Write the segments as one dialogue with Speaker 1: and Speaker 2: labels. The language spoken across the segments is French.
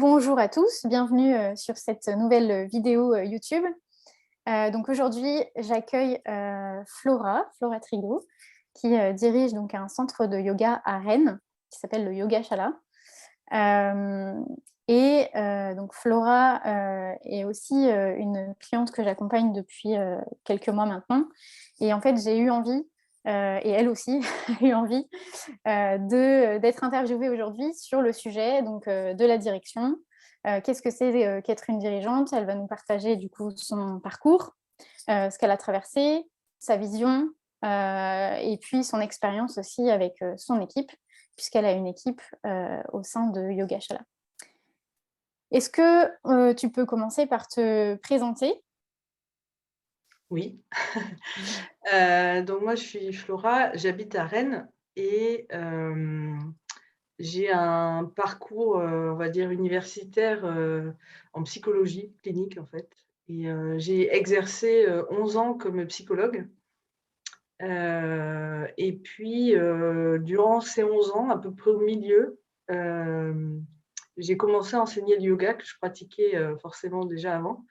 Speaker 1: Bonjour à tous, bienvenue sur cette nouvelle vidéo YouTube. Donc aujourd'hui, j'accueille Flora Trigo, qui dirige donc un centre de yoga à Rennes, qui s'appelle le Yoga Shala. Donc Flora est aussi une cliente que j'accompagne depuis quelques mois maintenant. Et en fait, j'ai eu envie, et elle aussi a eu envie, d'être interviewée aujourd'hui sur le sujet donc, de la direction. Qu'est-ce que c'est qu'être une dirigeante? Elle va nous partager du coup son parcours, ce qu'elle a traversé, sa vision, et puis son expérience aussi avec son équipe, puisqu'elle a une équipe au sein de Yoga Shala. Est-ce que tu peux commencer par te présenter?
Speaker 2: Oui. Donc moi, je suis Flora, j'habite à Rennes et j'ai un parcours, on va dire universitaire, en psychologie clinique, en fait, et j'ai exercé, 11 ans comme psychologue. Et puis, durant ces 11 ans, à peu près au milieu, j'ai commencé à enseigner le yoga que je pratiquais, forcément déjà avant.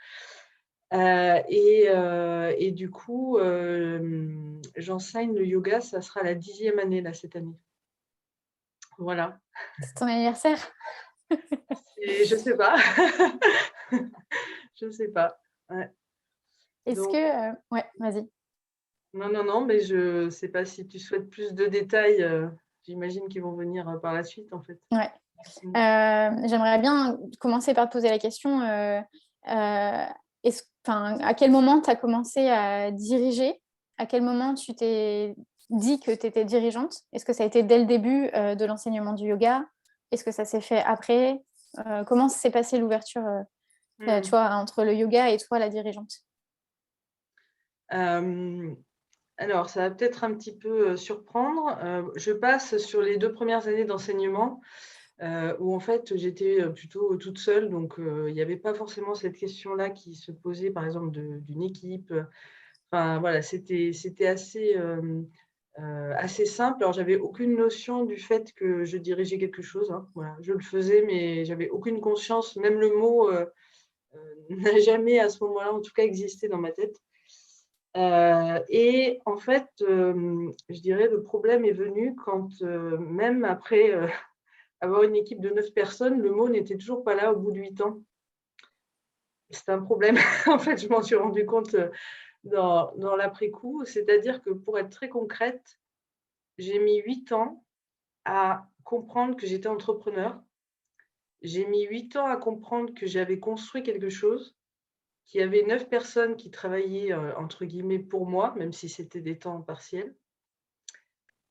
Speaker 2: Et du coup, j'enseigne le yoga, ça sera la 10e année là, cette année. Voilà.
Speaker 1: C'est ton anniversaire?
Speaker 2: Et je sais pas. Je sais pas. Ouais.
Speaker 1: Est-ce
Speaker 2: Donc
Speaker 1: que... ouais, vas-y.
Speaker 2: non, non, non, mais je sais pas si tu souhaites plus de détails, j'imagine qu'ils vont venir, par la suite, en fait.
Speaker 1: Ouais.
Speaker 2: Mmh.
Speaker 1: J'aimerais bien commencer par te poser la question, à quel moment tu as commencé à diriger? À quel moment tu t'es dit que tu étais dirigeante? Est-ce que ça a été dès le début de l'enseignement du yoga? Est-ce que ça s'est fait après? Comment s'est passée l'ouverture tu
Speaker 2: Mmh.
Speaker 1: vois, entre le yoga et toi, la dirigeante?
Speaker 2: Hem, alors ça va peut-être un petit peu, surprendre, je passe sur les 2 premières années d'enseignement. Où en fait, j'étais, plutôt toute seule, donc il y avait pas forcément cette question-là qui se posait, par exemple, d'une équipe, enfin voilà, c'était assez, assez simple. Alors j'avais aucune notion du fait que je dirigeais quelque chose, hein, voilà. Je le faisais, mais j'avais aucune conscience, même le mot, n'a jamais à ce moment-là, en tout cas, existé dans ma tête. Et en fait, je dirais le problème est venu quand, même après, avoir une équipe de 9 personnes, le mot n'était toujours pas là au bout de 8 ans. C'est un problème. En fait, je m'en suis rendu compte, dans l'après-coup. C'est-à-dire que pour être très concrète, j'ai mis 8 ans à comprendre que j'étais entrepreneur. J'ai mis 8 ans à comprendre que j'avais construit quelque chose, qu'il y avait 9 personnes qui travaillaient, entre guillemets «pour moi», même si c'était des temps partiels.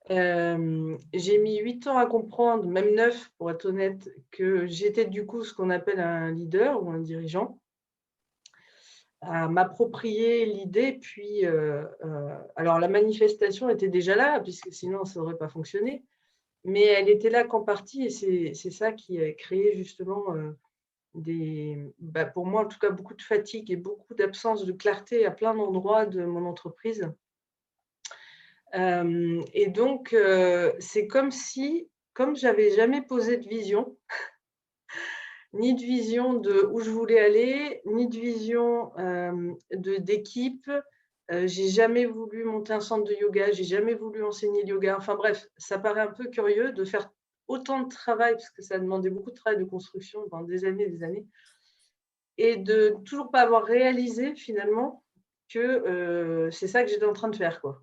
Speaker 2: J'ai mis 8 ans à comprendre, même 9 pour être honnête, que j'étais du coup ce qu'on appelle un leader ou un dirigeant, à m'approprier l'idée. Puis, alors la manifestation était déjà là, puisque sinon ça aurait pas fonctionné, mais elle était là qu'en partie, et c'est ça qui a créé justement, pour moi en tout cas, beaucoup de fatigue et beaucoup d'absence de clarté à plein d'endroits de mon entreprise. Et donc, c'est comme si, comme j'avais jamais posé de vision, ni de vision de où je voulais aller, ni de vision, d'équipe, j'ai jamais voulu monter un centre de yoga, j'ai jamais voulu enseigner le yoga. Enfin bref, ça paraît un peu curieux de faire autant de travail, parce que ça a demandé beaucoup de travail de construction pendant des années, et de toujours pas avoir réalisé finalement que, c'est ça que j'étais en train de faire, quoi.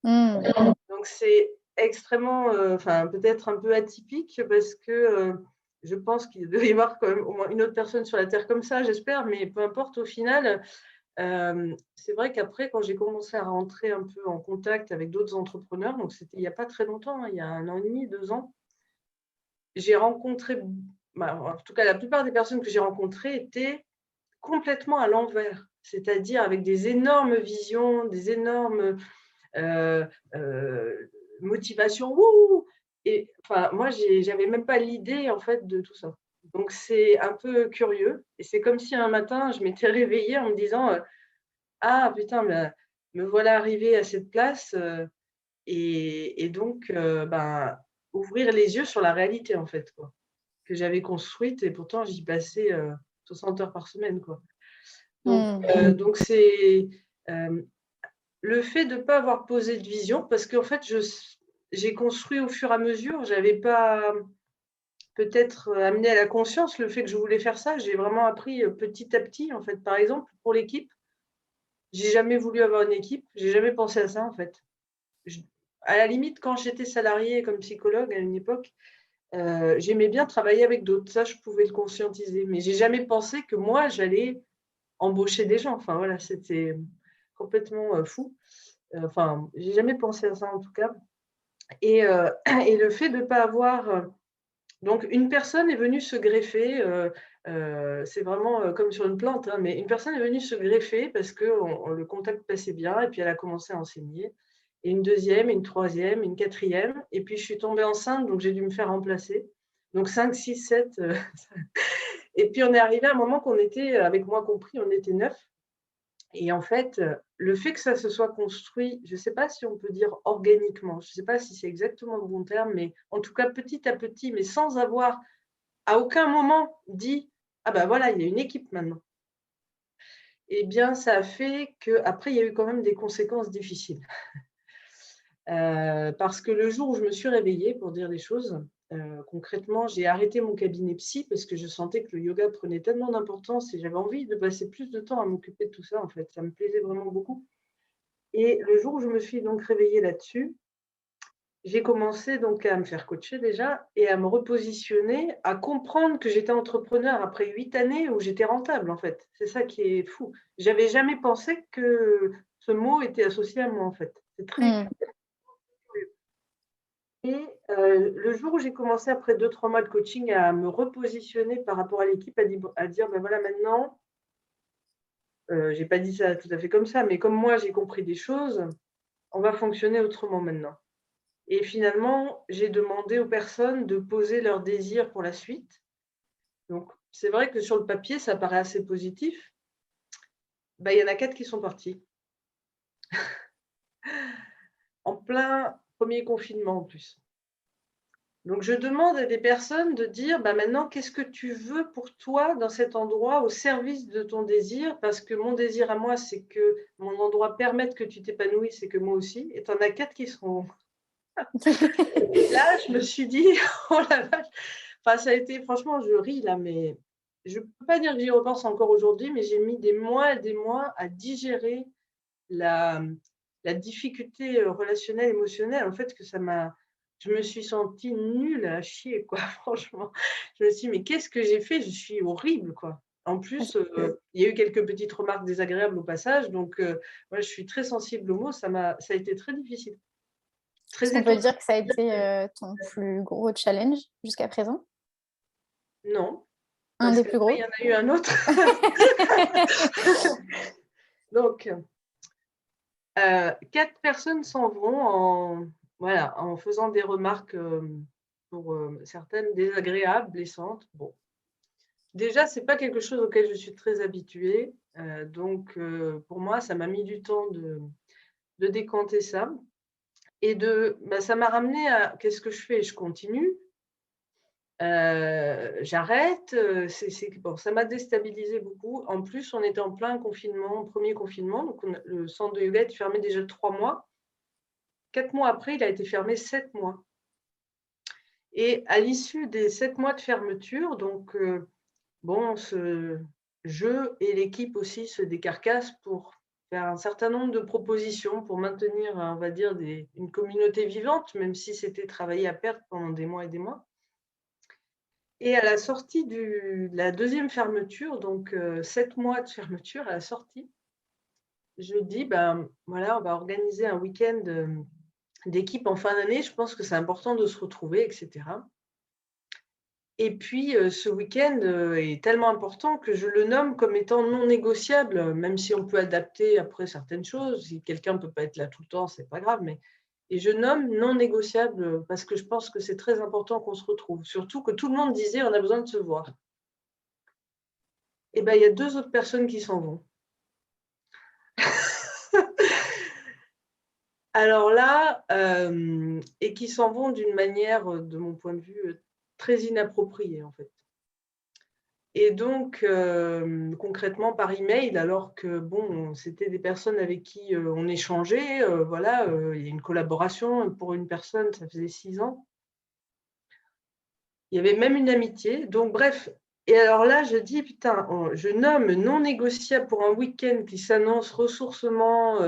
Speaker 1: Mmh.
Speaker 2: Donc c'est extrêmement, enfin peut-être un peu atypique, parce que, je pense qu'il doit y avoir quand même au moins une autre personne sur la terre comme ça, j'espère, mais peu importe au final. C'est vrai qu'après quand j'ai commencé à rentrer un peu en contact avec d'autres entrepreneurs, donc c'était il y a pas très longtemps, hein, il y a 1 an et demi, 2 ans, j'ai rencontré, en tout cas la plupart des personnes que j'ai rencontrées étaient complètement à l'envers. C'est-à-dire avec des énormes visions, des énormes, heu heu, motivation, wouhou! Et enfin, moi, j'avais même pas l'idée, en fait, de tout ça. Donc c'est un peu curieux, et c'est comme si un matin, je m'étais réveillée en me disant, «Ah putain, me voilà arrivée à cette place», et donc ben, ouvrir les yeux sur la réalité, en fait, quoi. que j'avais construite et pourtant j'y passais 60 heures par semaine, quoi. Donc,
Speaker 1: Mmh.
Speaker 2: donc c'est le fait de ne pas avoir posé de vision, parce qu'en fait, j'ai construit au fur et à mesure. Je n'avais pas peut-être amené à la conscience le fait que je voulais faire ça. J'ai vraiment appris petit à petit, en fait. Par exemple, pour l'équipe, j'ai jamais voulu avoir une équipe. J'ai jamais pensé à ça, en fait. Je À la limite, quand j'étais salariée comme psychologue à une époque, j'aimais bien travailler avec d'autres. Ça, je pouvais le conscientiser. Mais j'ai jamais pensé que moi, j'allais embaucher des gens. Enfin, voilà, c'était complètement fou. Enfin, j'ai jamais pensé à ça, en tout cas. Et et le fait de ne pas avoir, donc une personne est venue se greffer, c'est vraiment, comme sur une plante, hein, mais une personne est venue se greffer parce que le contact passait bien et puis elle a commencé à enseigner, et une deuxième, une troisième, une quatrième, et puis je suis tombée enceinte, donc j'ai dû me faire remplacer. Donc 5, 6, 7. Et puis on est arrivé à un moment qu'on était, avec moi compris, on était 9. Et en fait, le fait que ça se soit construit, je ne sais pas si on peut dire organiquement, je ne sais pas si c'est exactement le bon terme, mais en tout cas petit à petit, mais sans avoir à aucun moment dit: «Ah bah voilà, il y a une équipe maintenant». Eh bien, ça a fait qu'après, il y a eu quand même des conséquences difficiles. Parce que le jour où je me suis réveillée, pour dire les choses, concrètement, j'ai arrêté mon cabinet psy parce que je sentais que le yoga prenait tellement d'importance et j'avais envie de passer plus de temps à m'occuper de tout ça, en fait. Ça me plaisait vraiment beaucoup. Et le jour où je me suis donc réveillée là-dessus, j'ai commencé donc à me faire coacher déjà et à me repositionner, à comprendre que j'étais entrepreneur après 8 années où j'étais rentable, en fait. C'est ça qui est fou. J'avais jamais pensé que ce mot était associé à moi, en fait. C'est très
Speaker 1: Mmh.
Speaker 2: curieux. Et le jour où j'ai commencé après 2-3 mois de coaching à me repositionner par rapport à l'équipe, à dire: «Ben voilà maintenant», j'ai pas dit ça tout à fait comme ça, mais comme moi j'ai compris des choses, on va fonctionner autrement maintenant. Et finalement, j'ai demandé aux personnes de poser leurs désirs pour la suite. Donc, c'est vrai que sur le papier, ça paraît assez positif. Bah, il y en a 4 qui sont partis, en plein premier confinement en plus. Donc, je demande à des personnes de dire: «Bah, maintenant, qu'est-ce que tu veux pour toi dans cet endroit au service de ton désir?» Parce que mon désir à moi, c'est que mon endroit permette que tu t'épanouisses et que moi aussi. Et tu en as 4 qui seront. Et là, je me suis dit: «Oh la vache!» Enfin, ça a été, franchement, je ris là, mais je ne peux pas dire que j'y repense encore aujourd'hui, mais j'ai mis des mois à digérer la la difficulté, relationnelle, émotionnelle, en fait, que ça m'a je me suis sentie nulle à chier, quoi, franchement. Je me suis dit: «Mais qu'est-ce que j'ai fait? Je suis horrible, quoi». En plus, il y a eu quelques petites remarques désagréables au passage, donc ouais, je suis très sensible aux mots, ça a été très difficile,
Speaker 1: Est-ce
Speaker 2: très
Speaker 1: qu'on peut
Speaker 2: étonnant.
Speaker 1: dire que ça a été, ton plus gros challenge jusqu'à présent?
Speaker 2: Non,
Speaker 1: Un
Speaker 2: parce
Speaker 1: des plus
Speaker 2: qu'après il y
Speaker 1: gros?
Speaker 2: en a eu un autre. Donc 4 personnes s'en vont en faisant des remarques, pour, certaines désagréables, blessantes. Bon, déjà, c'est pas quelque chose auquel je suis très habituée, donc pour moi, ça m'a mis du temps de décanter ça, et ça m'a ramené à: «Qu'est-ce que je fais? Je continue? J'arrête?» C'est bon, ça m'a déstabilisée beaucoup. En plus, on était en plein confinement, premier confinement, donc le centre de yoga était fermé déjà 3 mois. 4 mois après, il a été fermé 7 mois, et à l'issue des 7 mois de fermeture, donc bon, je et l'équipe aussi se décarcassent pour faire un certain nombre de propositions pour maintenir, on va dire, une communauté vivante, même si c'était travailler à perte pendant des mois et des mois. Et à la sortie de la deuxième fermeture, donc 7 mois de fermeture, à la sortie, je dis: «Ben, voilà, on va organiser un week-end, d'équipe en fin d'année. Je pense que c'est important de se retrouver, et cetera». Et puis, ce week-end, est tellement important que je le nomme comme étant non négociable, même si on peut adapter après certaines choses. Si quelqu'un ne peut pas être là tout le temps, c'est pas grave, mais et je nomme non négociable, parce que je pense que c'est très important qu'on se retrouve. Surtout que tout le monde disait: «On a besoin de se voir». Et ben, il y a 2 autres personnes qui s'en vont. Alors là, et qui s'en vont d'une manière, de mon point de vue, très inappropriées, en fait. Et donc, concrètement, par email, alors que, bon, c'était des personnes avec qui, on échangeait, voilà, il y a une collaboration. Pour une personne, ça faisait 6 ans. Il y avait même une amitié. Donc bref, et alors là, je dis: «Putain, je nomme non négociable pour un week-end qui s'annonce ressourcement,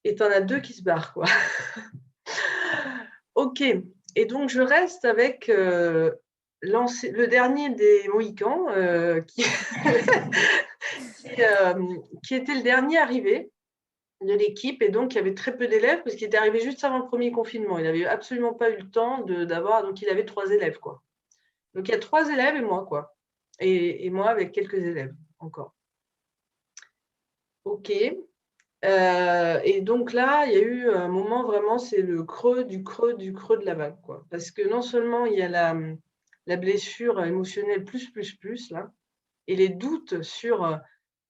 Speaker 2: et tu en as 2 qui se barrent, quoi». OK, et donc je reste avec, le dernier des Mohicans, qui était le dernier arrivé de l'équipe, et donc il y avait très peu d'élèves parce qu'il était arrivé juste avant le premier confinement. Il n'avait absolument pas eu le temps d'avoir, donc il avait 3 élèves, quoi. Donc il y a 3 élèves et moi, quoi, et moi avec quelques élèves encore. OK, et donc là, il y a eu un moment vraiment, c'est le creux du creux du creux de la vague, quoi. Parce que non seulement il y a la blessure émotionnelle plus là, et les doutes sur,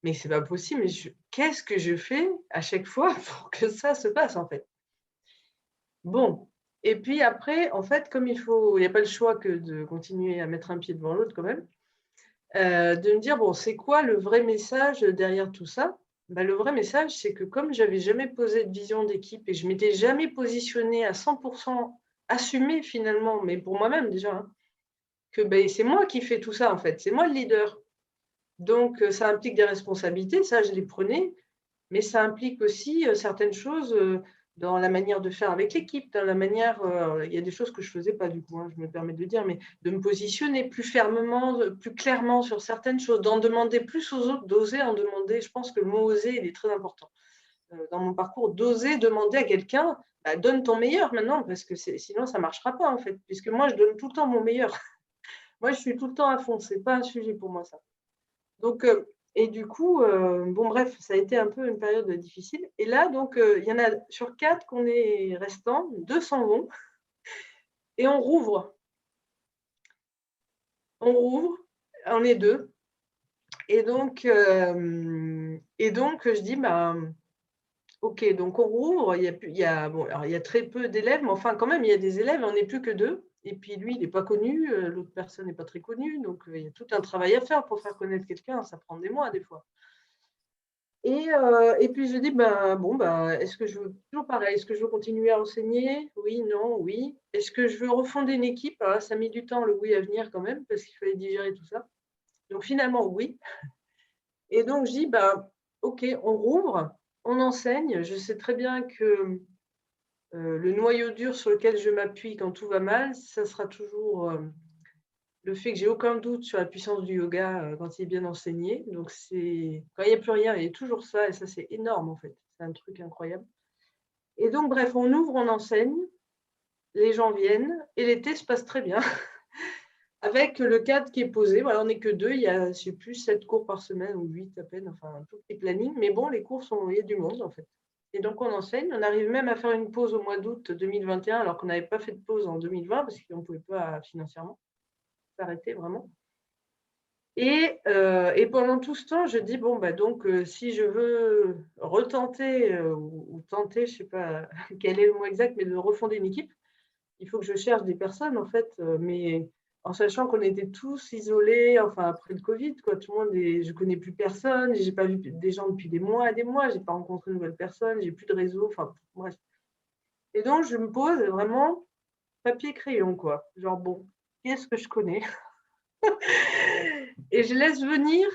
Speaker 2: «Mais c'est pas possible, mais qu'est-ce que je fais à chaque fois pour que ça se passe, en fait?» Bon, et puis après, en fait, comme il y a pas le choix que de continuer à mettre un pied devant l'autre quand même, de me dire: «Bon, c'est quoi le vrai message derrière tout ça?» Bah, le vrai message, c'est que comme j'avais jamais posé de vision d'équipe et je m'étais jamais positionnée à 100, assumée finalement, mais pour moi-même déjà, hein, que, beh, c'est moi qui fais tout ça en fait, c'est moi le leader. Donc ça implique des responsabilités, ça je les prenais, mais ça implique aussi, certaines choses, dans la manière de faire avec l'équipe, dans la manière, il y a des choses que je faisais pas du coup, hein, je me permets de le dire, mais de me positionner plus fermement, plus clairement sur certaines choses, d'en demander plus aux autres, d'oser en demander. Je pense que le mot «oser», il est très important, dans mon parcours, d'oser demander à quelqu'un: «Bah, donne ton meilleur maintenant», parce que sinon ça marchera pas en fait, puisque moi je donne tout le temps mon meilleur. Moi je suis tout le temps à fond, c'est pas un sujet pour moi ça. Donc, et du coup, bon bref, ça a été un peu une période difficile, et là donc, il y en a sur 4 qu'on est restants, 2 s'en vont et on rouvre. On rouvre, on est 2, et donc je dis: «Bah, OK, donc on rouvre». Il y a bon, alors il y a très peu d'élèves, mais enfin quand même il y a des élèves, on n'est plus que 2, et puis lui il n'est pas connu, l'autre personne n'est pas très connue, donc il y a tout un travail à faire pour faire connaître quelqu'un, ça prend des mois des fois. Et puis je dis: «Ben, bon, ben, est-ce que je veux», toujours pareil, «est-ce que je veux continuer à enseigner? Oui, non, oui. Est-ce que je veux refonder une équipe?» Alors là, ça a mis du temps, le oui à venir quand même, parce qu'il fallait digérer tout ça. Donc finalement, oui, et donc je dis: «Ben, OK, on rouvre, on enseigne». Je sais très bien que, le noyau dur sur lequel je m'appuie quand tout va mal, ça sera toujours, le fait que j'ai aucun doute sur la puissance du yoga, quand il est bien enseigné. Donc c'est quand il y a plus rien, il y a toujours ça, et ça, c'est énorme, en fait. C'est un truc incroyable, et donc bref, on ouvre, on enseigne, les gens viennent et l'été se passe très bien avec le cadre qui est posé. Voilà, on n'est que 2, il y a, je sais plus, 7 cours par semaine ou 8 à peine, enfin un tout petit planning, mais bon, les cours sont, il y a du monde, en fait, et donc on enseigne. On arrive même à faire une pause au mois d'août 2021 alors qu'on n'avait pas fait de pause en 2020 parce qu'on ne pouvait pas financièrement s'arrêter vraiment. Et pendant tout ce temps, je dis: «Bon, bah, donc si je veux retenter, ou tenter, je sais pas quel est le mot exact, mais de refonder une équipe, il faut que je cherche des personnes, en fait, mais en sachant qu'on était tous isolés, enfin, après le covid, quoi. Tout le monde est Je connais plus personne, j'ai pas vu des gens depuis des mois et des mois, j'ai pas rencontré de nouvelles personnes, j'ai plus de réseau, enfin, bref, et donc je me pose vraiment papier crayon, quoi. Genre: «Bon, qu'est-ce que je connais?» Et je laisse venir,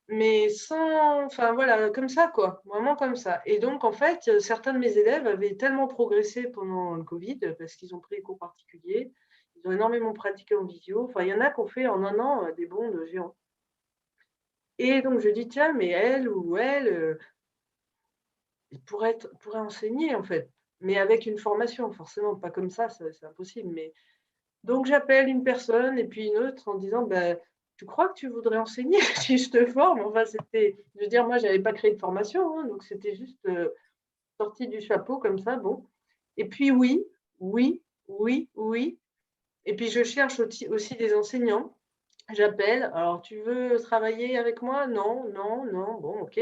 Speaker 2: mais sans, enfin voilà, comme ça quoi, vraiment comme ça. Et donc en fait, certains de mes élèves avaient tellement progressé pendant le covid, parce qu'ils ont pris des cours particuliers, ils ont énormément pratiqué en visio. Enfin, il y en a qui ont fait en 1 an, des bonds de géants. Et donc je dis: «Tiens, mais elle, pourrait enseigner en fait, mais avec une formation forcément, pas comme ça, c'est impossible». Mais donc j'appelle une personne et puis une autre en disant: «Bah, tu crois que tu voudrais enseigner si je te forme?» Enfin, je veux dire, moi, j'avais pas créé de formation, hein, donc c'était juste, sorti du chapeau comme ça, bon. Et puis oui, oui, oui, oui, et puis je cherche aussi des enseignants. J'appelle: «Alors tu veux travailler avec moi?» «Non, non, non». Bon, OK.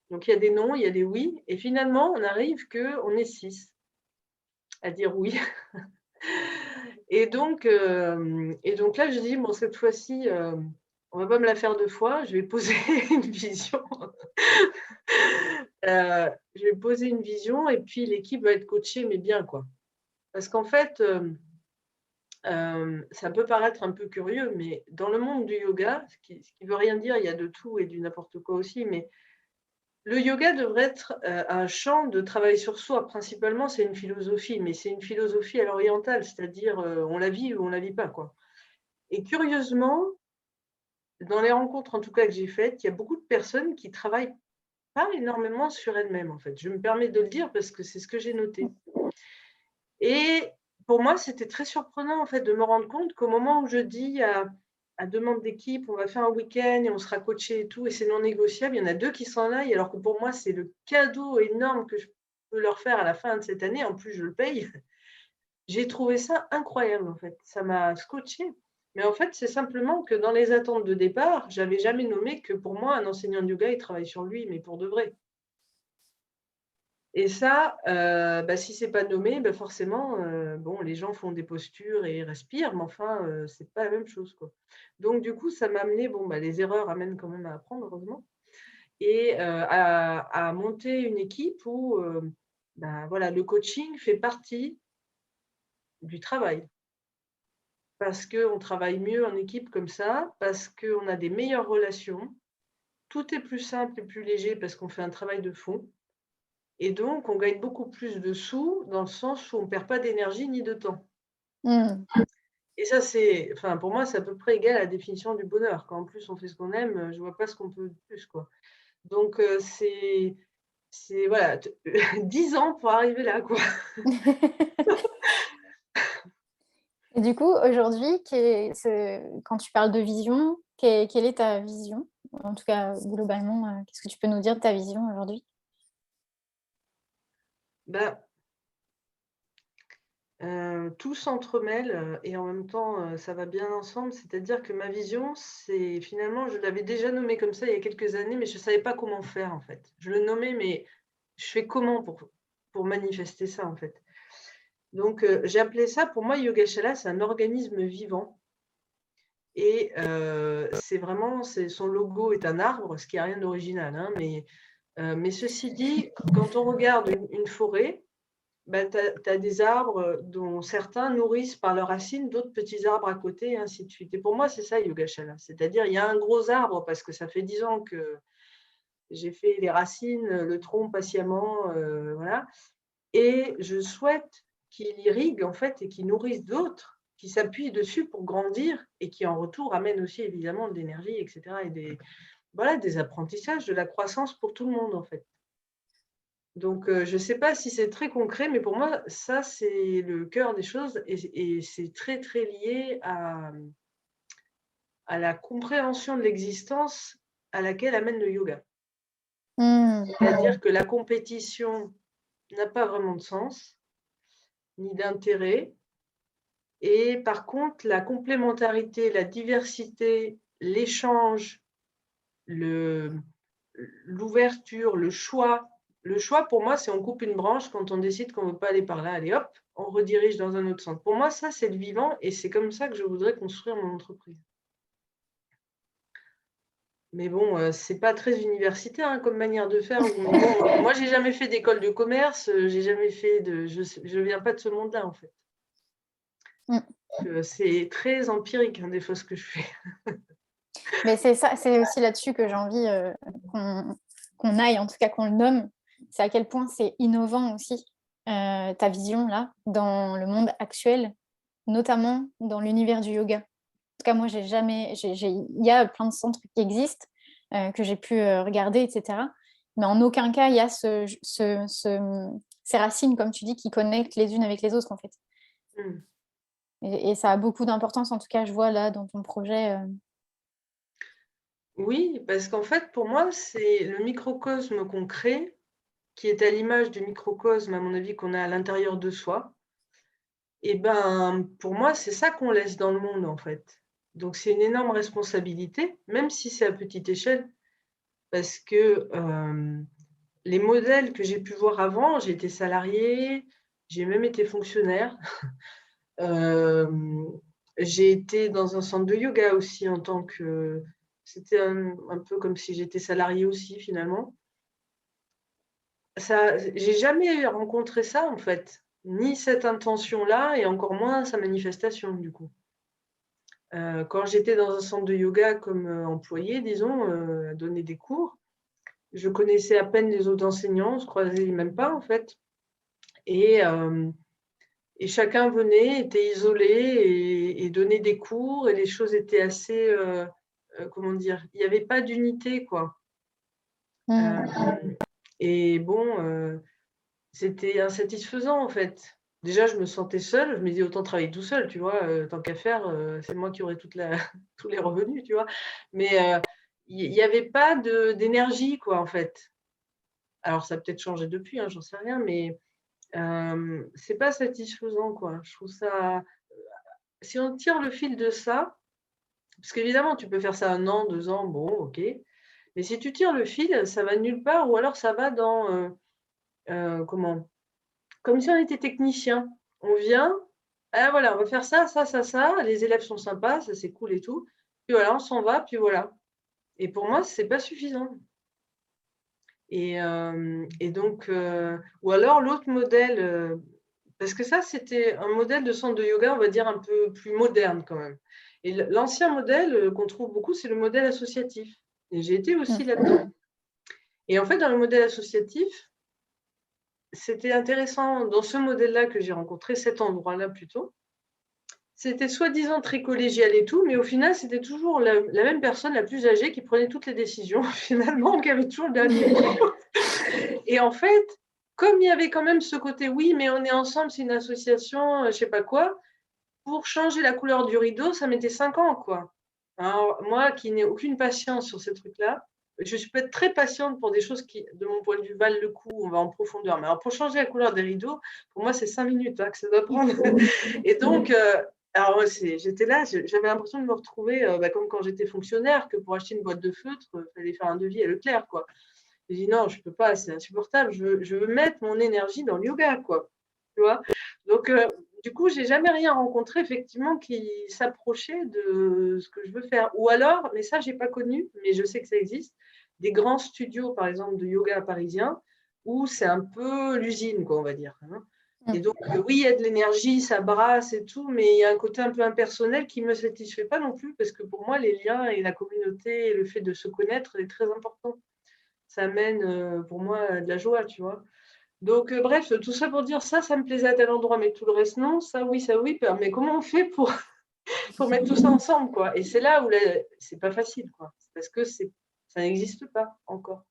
Speaker 2: Donc il y a des non, il y a des oui, et finalement on arrive qu'on est 6 à dire oui. Et donc là, je dis: «Bon, cette fois-ci, on va pas me la faire 2 fois, je vais poser une vision, je vais poser une vision et puis l'équipe va être coachée, mais bien, quoi». Parce qu'en fait, ça peut paraître un peu curieux, mais dans le monde du yoga, ce qui veut rien dire, il y a de tout et du n'importe quoi aussi, mais le yoga devrait être, un champ de travail sur soi. Principalement, c'est une philosophie, mais c'est une philosophie à l'orientale, c'est-à-dire, on la vit ou on la vit pas, quoi. Et curieusement, dans les rencontres, en tout cas, que j'ai faites, il y a beaucoup de personnes qui travaillent pas énormément sur elles-mêmes, en fait. Je me permets de le dire parce que c'est ce que j'ai noté. Et pour moi, c'était très surprenant, en fait, de me rendre compte qu'au moment où je dis à 2 membres d'équipe: «On va faire un week-end et on sera coachés et tout et c'est non négociable», il y en a 2 qui s'en aillent alors que pour moi, c'est le cadeau énorme que je peux leur faire à la fin de cette année. En plus, je le paye. J'ai trouvé ça incroyable, en fait. Ça m'a scotché. Mais en fait, c'est simplement que dans les attentes de départ, j'avais jamais nommé que pour moi, un enseignant de yoga, il travaille sur lui, mais pour de vrai. Et ça, bah, si c'est pas nommé, bah, forcément, bon, les gens font des postures et respirent, mais enfin, c'est pas la même chose, quoi. Donc du coup, ça m'a amené, bon, bah, les erreurs amènent quand même à apprendre, heureusement, et à monter une équipe où, bah, voilà, le coaching fait partie du travail. Parce qu'on travaille mieux en équipe comme ça, parce qu'on a des meilleures relations. Tout est plus simple et plus léger parce qu'on fait un travail de fond et donc on gagne beaucoup plus de sous dans le sens où on ne perd pas d'énergie ni de temps.
Speaker 1: Mmh.
Speaker 2: Et ça, c'est enfin, pour moi, c'est à peu près égal à la définition du bonheur. Quand en plus on fait ce qu'on aime, je vois pas ce qu'on peut de plus, quoi. Donc c'est voilà, 10 ans pour arriver là, quoi.
Speaker 1: Et du coup, aujourd'hui, quand tu parles de vision, quelle est ta vision? En tout cas, globalement, qu'est-ce que tu peux nous dire de ta vision aujourd'hui?
Speaker 2: Ben, tout s'entremêle, et en même temps, ça va bien ensemble. C'est-à-dire que ma vision, c'est finalement, je l'avais déjà nommée comme ça il y a quelques années, mais je ne savais pas comment faire, en fait. Je le nommais, mais je fais comment pour manifester ça, en fait? Donc, j'ai appelé ça, pour moi, Yogashala, c'est un organisme vivant et c'est vraiment son logo est un arbre, ce qui a rien d'original, hein, mais ceci dit, quand on regarde une forêt, bah, tu as des arbres dont certains nourrissent par leurs racines d'autres petits arbres à côté et ainsi de suite. Et pour moi, c'est ça Yogashala. C'est-à-dire, il y a un gros arbre parce que ça fait 10 ans que j'ai fait les racines, le tronc patiemment, voilà. Et je souhaite qu'il irrigue en fait et qu'il nourrisse d'autres, qui s'appuient dessus pour grandir et qui en retour amènent aussi évidemment de l'énergie, et cetera, et voilà, des apprentissages, de la croissance pour tout le monde en fait. Donc, je ne sais pas si c'est très concret, mais pour moi, ça, c'est le cœur des choses et c'est très, très lié à la compréhension de l'existence à laquelle amène le yoga.
Speaker 1: Mmh.
Speaker 2: C'est-à-dire que la compétition n'a pas vraiment de sens, ni d'intérêt et par contre, la complémentarité, la diversité, l'échange, le l'ouverture, le choix. Le choix, pour moi, c'est on coupe une branche quand on décide qu'on ne veut pas aller par là. Allez hop, on redirige dans un autre sens. Pour moi, ça, c'est le vivant et c'est comme ça que je voudrais construire mon entreprise. Mais bon, c'est pas très universitaire, hein, comme manière de faire. Mais bon, moi, j'ai jamais fait d'école de commerce, j'ai jamais fait de je viens pas de ce monde-là, en fait.
Speaker 1: Mmh.
Speaker 2: C'est très empirique, hein, des fois, ce que je fais.
Speaker 1: Mais c'est ça, c'est aussi là-dessus que j'ai envie, qu'on aille, en tout cas qu'on le nomme. C'est à quel point c'est innovant aussi, ta vision là, dans le monde actuel, notamment dans l'univers du yoga. En tout cas, moi, j'ai jamais il y a plein de centres qui existent, que j'ai pu, regarder et cetera. Mais en aucun cas, il y a ces racines, comme tu dis, qui connectent les unes avec les autres, en fait.
Speaker 2: Mmh.
Speaker 1: Et ça a beaucoup d'importance, en tout cas, je vois là dans ton projet,
Speaker 2: Oui, parce qu'en fait, pour moi, c'est le microcosme qu'on crée, qui est à l'image du microcosme, à mon avis, qu'on a à l'intérieur de soi. Et ben, pour moi, c'est ça qu'on laisse dans le monde, en fait. Donc c'est une énorme responsabilité, même si c'est à petite échelle, parce que, les modèles que j'ai pu voir avant, j'ai été salariée, j'ai même été fonctionnaire. J'ai été dans un centre de yoga aussi en tant que… C'était un peu comme si j'étais salariée aussi finalement. J'ai jamais rencontré ça en fait, ni cette intention-là et encore moins sa manifestation du coup. Quand j'étais dans un centre de yoga comme employée, disons, à donner des cours, je connaissais à peine les autres enseignants, on se croisait même pas en fait. Et, et chacun venait, était isolé et donnait des cours et les choses étaient assez, comment dire, il n'y avait pas d'unité quoi. Et bon, c'était insatisfaisant en fait. Déjà, je me sentais seule, je me disais autant travailler tout seul, tu vois, tant qu'à faire, c'est moi qui aurais tous les revenus, tu vois. Mais il n'y avait pas d'énergie quoi en fait. Alors ça a peut-être changé depuis, hein, j'en sais rien, mais c'est pas satisfaisant quoi. Je trouve ça, si on tire le fil de ça, parce qu'évidemment tu peux faire ça 1 an, 2 ans, bon OK. Mais si tu tires le fil, ça va nulle part ou alors ça va dans, comment? Comme si on était technicien. On vient, ah voilà, on va faire ça, ça, ça, ça, les élèves sont sympas, ça c'est cool et tout. Puis voilà, on s'en va, puis voilà. Et pour moi, c'est pas suffisant. Et donc, ou alors l'autre modèle, parce que ça, c'était un modèle de centre de yoga, on va dire un peu plus moderne quand même. Et l'ancien modèle qu'on trouve beaucoup, c'est le modèle associatif. Et j'ai été aussi là-dedans. Et en fait, dans le modèle associatif, c'était intéressant dans ce modèle-là que j'ai rencontré, cet endroit-là plutôt. C'était soi-disant très collégial et tout, mais au final, c'était toujours la même personne, la plus âgée, qui prenait toutes les décisions, finalement, qui avait toujours le dernier mot. Et en fait, comme il y avait quand même ce côté, oui, mais on est ensemble, c'est une association, je sais pas quoi, pour changer la couleur du rideau, ça mettait 5 ans, quoi. Alors, moi qui n'ai aucune patience sur ces trucs-là, je peux être très patiente pour des choses qui, de mon point de vue, valent le coup, on va en profondeur. Mais alors, pour changer la couleur des rideaux, pour moi, c'est 5 minutes hein, que ça doit prendre. Et donc, alors, j'étais là, j'avais l'impression de me retrouver comme quand j'étais fonctionnaire, que pour acheter une boîte de feutre, il fallait faire un devis à Leclerc, quoi. J'ai dit non, je ne peux pas, c'est insupportable, je veux mettre mon énergie dans le yoga, quoi. Tu vois. Donc, du coup, j'ai jamais rien rencontré effectivement qui s'approchait de ce que je veux faire. Ou alors, mais ça, j'ai pas connu, mais je sais que ça existe, des grands studios, par exemple, de yoga parisiens, où c'est un peu l'usine, quoi, on va dire. Hein. Et donc, oui, il y a de l'énergie, ça brasse et tout, mais il y a un côté un peu impersonnel qui ne me satisfait pas non plus, parce que pour moi, les liens et la communauté et le fait de se connaître est très important. Ça amène, pour moi, de la joie, tu vois. Donc, bref, tout ça pour dire ça, ça me plaisait à tel endroit, mais tout le reste, non. Ça, oui. Mais comment on fait pour, pour mettre tout ça ensemble, quoi? Et c'est là où c'est pas facile, quoi. Parce que ça n'existe pas encore.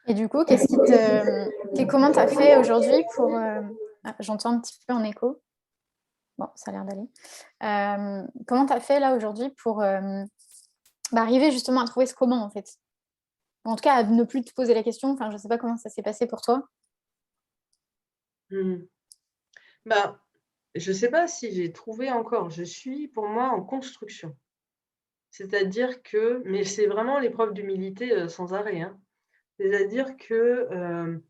Speaker 1: Et du coup, comment tu as fait aujourd'hui pour… j'entends un petit peu en écho. Bon, ça a l'air d'aller. Comment tu as fait là aujourd'hui pour arriver justement à trouver ce comment en fait? En tout cas, à ne plus te poser la question. Enfin, je ne sais pas comment ça s'est passé pour toi.
Speaker 2: Bah, je ne sais pas si j'ai trouvé encore. Je suis, pour moi, en construction. C'est-à-dire que, mais c'est vraiment l'épreuve d'humilité sans arrêt. Hein. C'est-à-dire que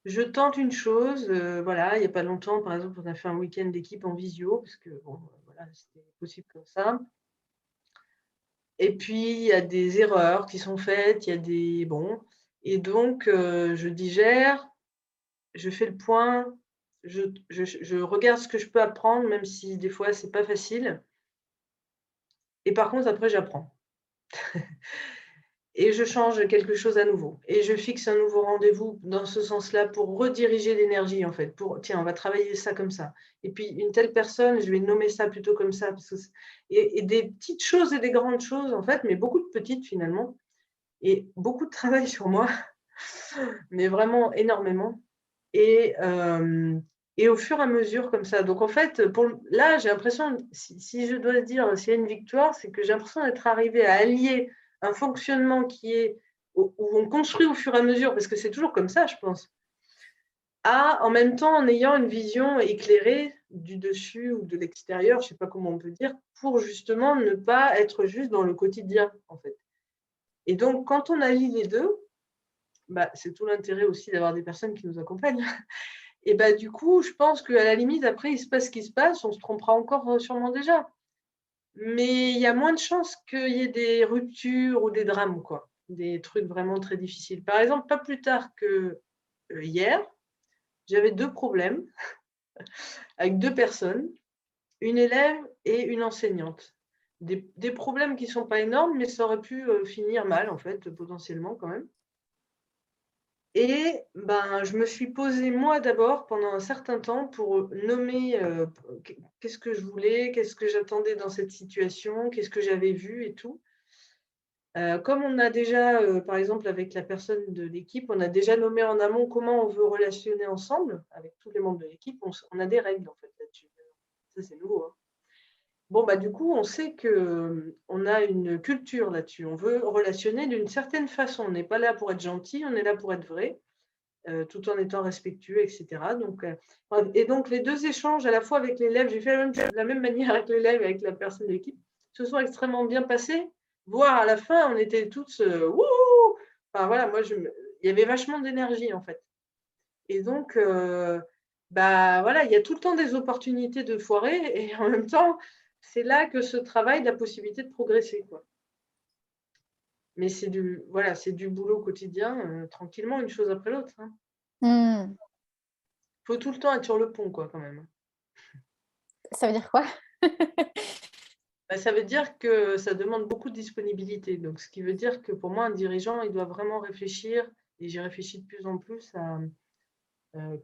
Speaker 2: je tente une chose. Voilà, il n'y a pas longtemps, par exemple, on a fait un week-end d'équipe en visio, parce que bon, voilà, c'était possible comme ça. Et puis, il y a des erreurs qui sont faites, il y a des… Bon. Et donc, je digère, je fais le point, je regarde ce que je peux apprendre, même si des fois, c'est pas facile. Et par contre, après, j'apprends. Et je change quelque chose à nouveau. Et je fixe un nouveau rendez-vous dans ce sens-là pour rediriger l'énergie, en fait. Pour, tiens, on va travailler ça comme ça. Et puis, une telle personne, je vais nommer ça plutôt comme ça. Et des petites choses et des grandes choses, en fait, mais beaucoup de petites, finalement. Et beaucoup de travail sur moi, mais vraiment énormément. Et, et au fur et à mesure, comme ça. Donc, en fait, là, j'ai l'impression, si je dois dire s'il y a une victoire, c'est que j'ai l'impression d'être arrivée à allier un fonctionnement qui est où on construit au fur et à mesure, parce que c'est toujours comme ça, je pense, en même temps, en ayant une vision éclairée du dessus ou de l'extérieur, je ne sais pas comment on peut dire, pour justement ne pas être juste dans le quotidien, en fait. Et donc, quand on allie les deux, bah, c'est tout l'intérêt aussi d'avoir des personnes qui nous accompagnent. Et bah, du coup, je pense qu'à la limite, après, il se passe ce qui se passe, on se trompera encore sûrement déjà. Mais il y a moins de chances qu'il y ait des ruptures ou des drames, quoi. Des trucs vraiment très difficiles. Par exemple, pas plus tard que hier, j'avais 2 problèmes avec 2 personnes, une élève et une enseignante. Des problèmes qui ne sont pas énormes, mais ça aurait pu finir mal, en fait, potentiellement quand même. Et ben, je me suis posée moi d'abord pendant un certain temps pour nommer qu'est-ce que je voulais, qu'est-ce que j'attendais dans cette situation, qu'est-ce que j'avais vu et tout. Comme on a déjà, par exemple avec la personne de l'équipe, on a déjà nommé en amont comment on veut relationner ensemble avec tous les membres de l'équipe, on a des règles en fait là-dessus. Ça c'est nouveau, hein. Bon, bah, du coup, on sait qu'on a une culture là-dessus. On veut relationner d'une certaine façon. On n'est pas là pour être gentil, on est là pour être vrai. Tout en étant respectueux, et cetera. Donc, bref et donc les 2 échanges à la fois avec l'élève, j'ai fait de la même manière avec l'élève et avec la personne de l'équipe, se sont extrêmement bien passés, voire à la fin, on était tous, wouhou! Enfin voilà, moi il y avait vachement d'énergie en fait et donc, bah, voilà, il y a tout le temps des opportunités de foirer et en même temps, c'est là que se travaille la possibilité de progresser, quoi. Mais c'est du boulot quotidien, tranquillement, une chose après l'autre, hein.
Speaker 1: Mmh.
Speaker 2: Faut tout le temps être sur le pont, quoi, quand même.
Speaker 1: Ça veut dire quoi?
Speaker 2: Bah, ça veut dire que ça demande beaucoup de disponibilité. Donc, ce qui veut dire que pour moi, un dirigeant, il doit vraiment réfléchir, et j'y réfléchis de plus en plus à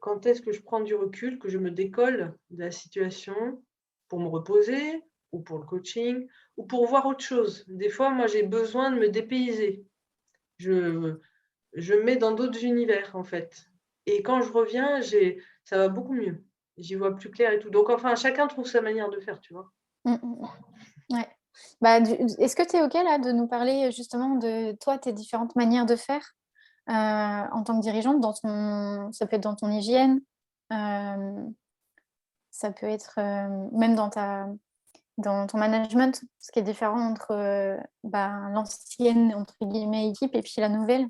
Speaker 2: quand est-ce que je prends du recul, que je me décolle de la situation pour me reposer, ou pour le coaching, ou pour voir autre chose. Des fois, moi, j'ai besoin de me dépayser. Je, je me mets dans d'autres univers, en fait. Et quand je reviens, ça va beaucoup mieux. J'y vois plus clair et tout. Donc, enfin, chacun trouve sa manière de faire, tu vois.
Speaker 1: Mmh mh. Ouais. Bah, est-ce que tu es OK là de nous parler justement de toi, tes différentes manières de faire, en tant que dirigeante ça peut être dans ton hygiène, hem, ça peut être, même dans ton management, ce qui est différent entre, bah, «l'ancienne» entre guillemets «équipe» et puis la nouvelle,